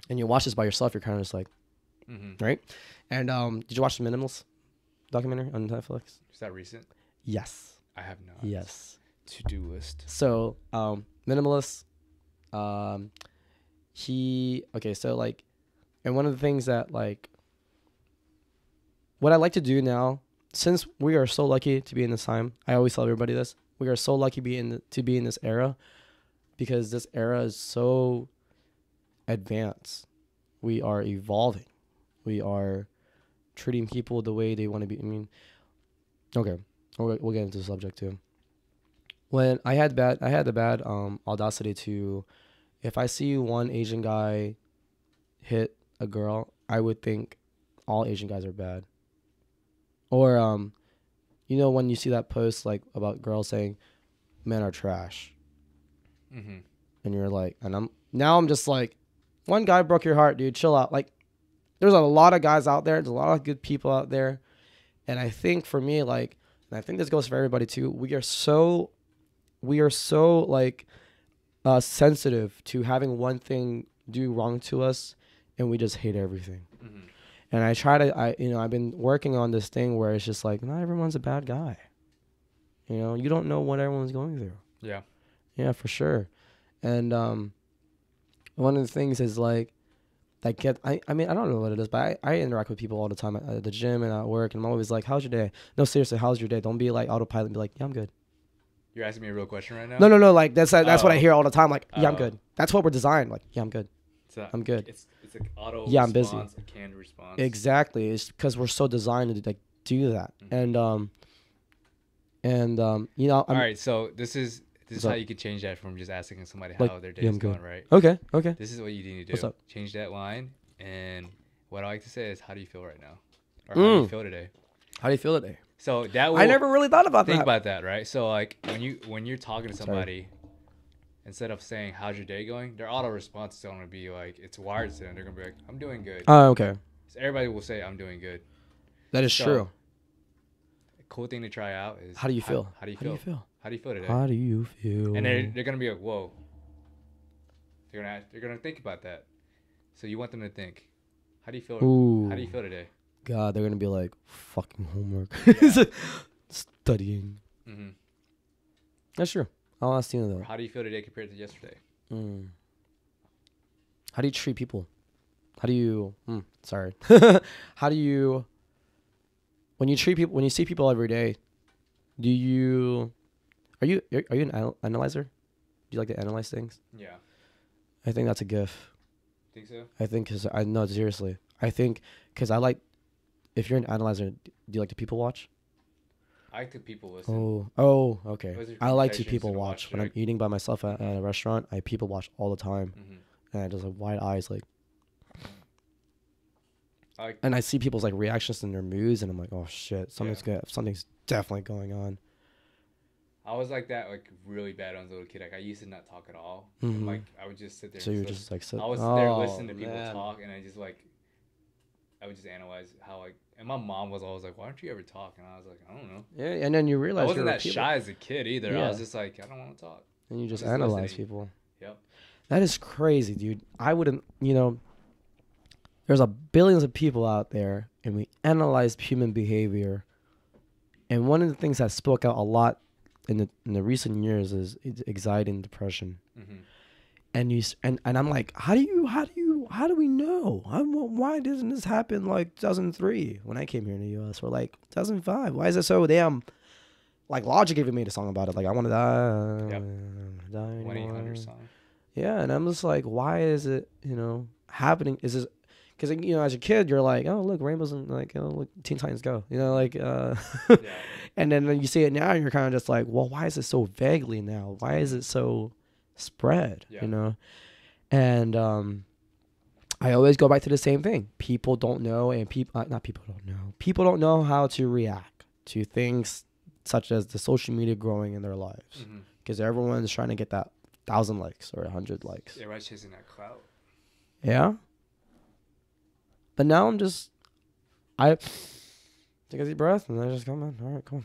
A: And you watch this by yourself, you're kind of just like, right? And did you watch the Minimalist documentary on Netflix?
B: Is that recent?
A: Yes.
B: I have not.
A: Yes.
B: To-do list.
A: So, Minimalist, and one of the things that, like, what I like to do now, since we are so lucky to be in this time, I always tell everybody this, we are so lucky to be in this era. because this era is so advanced. We are evolving. We are treating people the way they want to be. I mean, okay, we'll get into the subject too. When I had the bad audacity to, if I see one Asian guy hit a girl, I would think all Asian guys are bad. Or you know, when you see that post like about girls saying men are trash,
B: Mm-hmm.
A: and you're like, and I'm just like, one guy broke your heart, dude. Chill out. Like, there's a lot of guys out there. There's a lot of good people out there, and I think for me, like, and I think this goes for everybody too. We are so like sensitive to having one thing do wrong to us, and we just hate everything.
B: Mm-hmm.
A: And I've been working on this thing where it's just like, not everyone's a bad guy. You know, you don't know what everyone's going through.
B: Yeah.
A: Yeah, for sure. And one of the things is like, I mean, I don't know what it is, but I interact with people all the time at the gym and at work, and I'm always like, how's your day? No, seriously, how's your day? Don't be like autopilot and be like, yeah, I'm good.
B: You're asking me a real question right now?
A: No, like that's what I hear all the time. Like, yeah, I'm
B: Oh.
A: good. That's what we're designed. Like, yeah, I'm good. I'm good.
B: It's like auto
A: Yeah, I'm busy.
B: response, a canned response.
A: Exactly. It's because we're so designed to like do that.
B: Mhm.
A: And you know,
B: All right, so this is
A: What's
B: how
A: up?
B: you can change that from just asking somebody
A: Like,
B: how their day
A: yeah,
B: is
A: I'm good.
B: going, right?
A: Okay.
B: This is what you need to do.
A: What's up?
B: Change that line, and what I like to say is, how do you feel right now? Or how do you feel today?
A: How do you feel today?
B: So that will
A: I never really thought about
B: think
A: that.
B: about that, right? So like when you're talking to somebody, instead of saying how's your day going, their auto response is going to be like, it's wired to them. They're gonna be like, I'm doing good.
A: Oh, okay.
B: So everybody will say I'm doing good.
A: That is
B: So,
A: true.
B: A cool thing to try out is
A: How do you feel?
B: How do you feel?
A: feel?
B: How do you feel today?
A: How do you feel?
B: And they're gonna be like, whoa. They're gonna think about that. So you want them to think, how do you feel?
A: Ooh.
B: How do you feel today?
A: God, they're gonna be like, fucking homework.
B: Yeah.
A: Studying.
B: Mm-hmm.
A: That's true. I'll ask you though.
B: How do you feel today compared to yesterday?
A: How do you treat people? How do you? Sorry. How do you? When you treat people, when you see people every day, do you? Are you an analyzer? Do you like to analyze things?
B: Yeah.
A: I think that's a gift.
B: Think so?
A: I think because I no seriously. I think because I like. If you're an analyzer, do you like to people watch?
B: I like to people listen.
A: Oh, okay.
B: Those are
A: I like to
B: conversations
A: people
B: to
A: watch
B: watch,
A: when
B: right?
A: I'm eating by myself at a restaurant. I people watch all the time,
B: Mm-hmm.
A: and I just have wide eyes, like.
B: I like,
A: And I see people's like reactions and their moods, and I'm like, oh shit, something's
B: Yeah.
A: good. Something's definitely going on.
B: I was like that, like really bad when I was a little kid. Like I used to not talk at all. And,
A: Mhm.
B: like I would just sit there.
A: So
B: and
A: you're
B: listen.
A: just like,
B: I was there listening to people talk, and I just like, I would just analyze how like. And my mom was always like, "Why don't you ever talk?" And I was like, "I don't know."
A: Yeah, and then you realize
B: I wasn't
A: you're
B: that
A: people,
B: shy as a kid either.
A: Yeah.
B: I was just like, I don't want to talk.
A: and you just
B: just
A: analyze
B: listening.
A: people.
B: Yep.
A: That is crazy, dude. I wouldn't, there's a billions of people out there, and we analyze human behavior. And one of the things that spoke out a lot in the recent years is anxiety and depression.
B: Mm-hmm.
A: And I'm like, how do we know? Why doesn't this happen like 2003 when I came here in the U.S. or like 2005? Why is it so damn? Like Logic even made a song about it. Like I want to die.
B: Yep.
A: Die
B: 1-800
A: anymore.
B: song.
A: Yeah, and I'm just like, why is it happening? Is this because as a kid you're like, oh look, rainbows and like look, Teen Titans Go.
B: Yeah.
A: And then when you see it now, you're kind of just like, well, why is it so vaguely now? Why is it so spread?
B: Yeah.
A: And I always go back to the same thing. People don't know, and not people don't know. People don't know how to react to things such as the social media growing in their lives,
B: Mm-hmm.
A: because everyone's trying to get that 1,000 likes or 100 likes.
B: Everybody's chasing that clout.
A: Yeah. But now I take a deep breath and I just come on. All right, cool.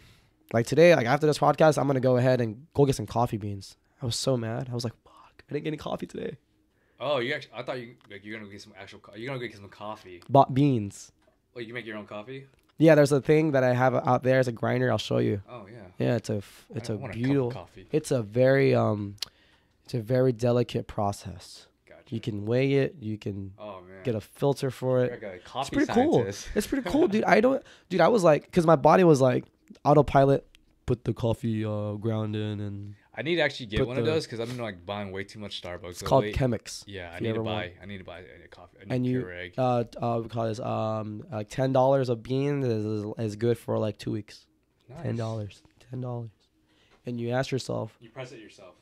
A: Like today, like after this podcast, I'm gonna go ahead and go get some coffee beans. I was so mad. I was like, fuck, I didn't get any coffee today.
B: Oh, you actually? I thought you're gonna get some actual. You're gonna get some coffee.
A: Bought beans.
B: Oh, you can make your own coffee.
A: Yeah, there's a thing that I have out there. It's a grinder. I'll show you.
B: Oh yeah.
A: Yeah, it's a
B: I want a cup of
A: beautiful.
B: coffee.
A: It's a very delicate process.
B: Gotcha.
A: You can weigh it. You can
B: Oh man.
A: get a filter for
B: You're
A: it.
B: like a coffee
A: It's pretty cool.
B: scientist.
A: It's pretty cool, dude. I was like, because my body was like autopilot. Put the coffee ground in, and
B: I I need to actually get
A: Put
B: one of
A: the-
B: those because I've been like buying way too much Starbucks.
A: It's called
B: lately.
A: Chemex.
B: Yeah, I
A: if you
B: need to
A: ever
B: buy.
A: want.
B: I need to buy a coffee. I need
A: And you
B: Keurig.
A: we call this like $10 a bean is good for like 2 weeks.
B: Nice.
A: $10, and you ask yourself,
B: You press it yourself.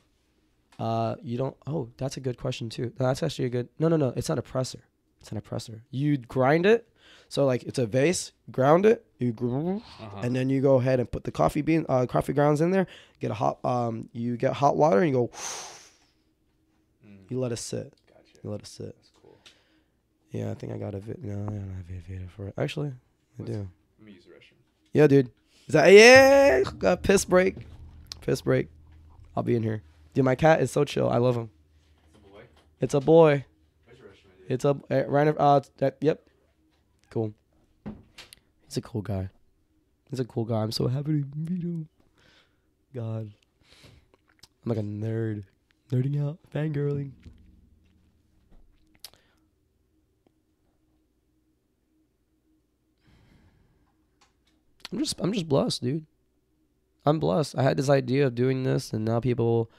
A: you don't. Oh, that's a good question too. That's actually a good. No. It's not a presser. It's an oppressor. You grind it, so like it's a vase. Ground it. And then you go ahead and put the coffee grounds in there. Get a hot. You get hot water and you go. You let it sit.
B: Gotcha.
A: You let it sit.
B: That's cool.
A: Yeah, I think I got a no. I don't have a Vita for it. Actually, I do.
B: Let me use the restroom.
A: Yeah, dude. Is that yeah? Got piss break. Piss break. I'll be in here. Dude, my cat is so chill. I love him.
B: The boy.
A: It's a boy.
B: Where's the restroom?
A: It's a yep. Cool. He's a cool guy. He's a cool guy. I'm so happy to meet him. God. I'm like a nerd. Nerding out. Fangirling. I'm just blessed, dude. I'm blessed. I had this idea of doing this and now people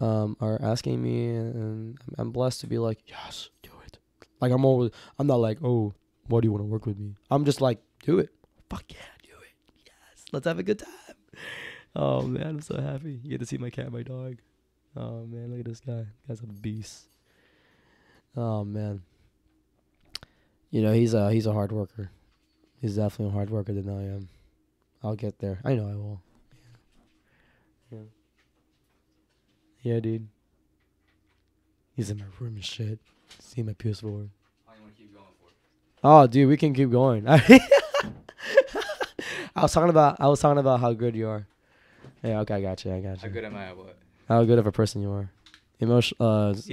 A: are asking me and I'm blessed to be like, yes, do it. Like I'm not like, oh, why do you want to work with me? I'm just like, do it. Fuck yeah, do it. Yes. Let's have a good time. Oh man, I'm so happy. You get to see my cat, my dog. Oh man, look at this guy. This guy's a beast. Oh man. You know, he's a hard worker. He's definitely a hard worker than I am. I'll get there. I know I will. Yeah, dude. He's in my room and shit. See my PS4.
B: How you want to keep going for?
A: Oh, dude, we can keep going. I was talking about how good you are. Yeah, okay, I got you.
B: How good am I at what?
A: How good of a person you are.
B: He's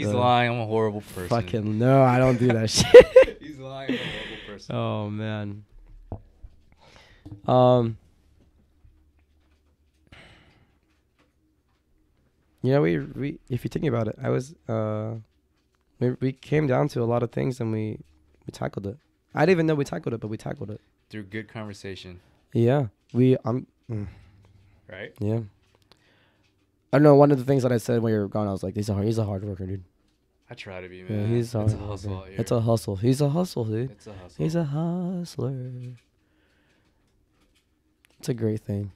B: lying. I'm a horrible person.
A: Fucking no, I don't do that shit.
B: He's lying. I'm a horrible person.
A: Oh man. You know, we if you're thinking about it, I was we came down to a lot of things and we tackled it. I didn't even know we tackled it, but we tackled it.
B: Through good conversation.
A: Yeah,
B: Right?
A: yeah. I don't know. One of the things that I said when you were gone, I was like, he's a hard worker, dude.
B: I try to be,
A: Yeah,
B: man.
A: he's a
B: it's a
A: hard
B: hustle
A: worker.
B: out here.
A: It's a hustle. He's a hustle, dude.
B: It's a hustle.
A: He's a hustler. It's a great thing.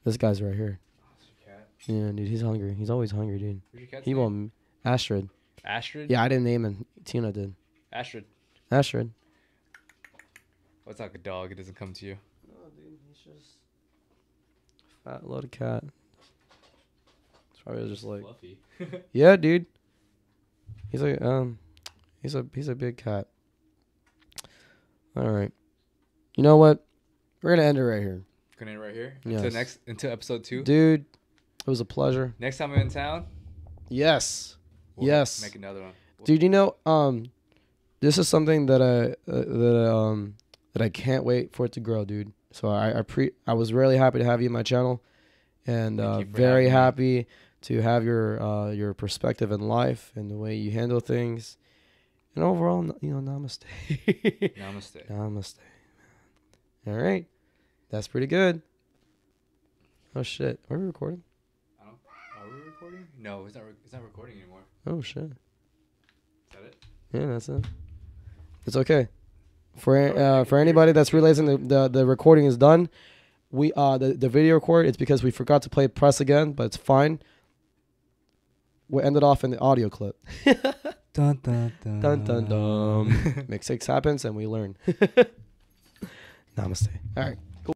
A: This guy's right here.
B: That's your cat.
A: Yeah, dude. He's hungry. He's always hungry, dude.
B: Who's your cat's
A: He
B: name?
A: won't. Astrid.
B: Astrid?
A: Yeah, I didn't name him. Tina did.
B: Astrid.
A: Astrid.
B: What's like a dog? It doesn't come to you.
A: No, dude. He's just fat little cat. It's probably just like.
B: Fluffy.
A: Yeah, dude. He's like he's a big cat. All right. You know what? We're gonna end it right here,
B: Gonna end right here.
A: Yes.
B: Until episode 2.
A: dude. It was a pleasure.
B: Next time I'm in town,
A: Yes,
B: we'll
A: yes,
B: make another one.
A: dude. You know, this is something that I can't wait for it to grow, dude. So I was really happy to have you in my channel, and
B: Thank you for
A: very
B: having me.
A: happy to have your perspective in life and the way you handle things, and overall, namaste.
B: Namaste.
A: Namaste. All right, that's pretty good. Oh shit, are we recording?
B: Are we recording? No, it's not recording anymore.
A: Oh shit.
B: Is that it?
A: Yeah, that's it. It's okay. For anybody that's realizing the recording is done, the video record, it's because we forgot to play press again, but it's fine. We ended off in the audio clip.
B: Dun dun dun.
A: Dun dun dun. Mistake happens and we learn. Namaste. All right.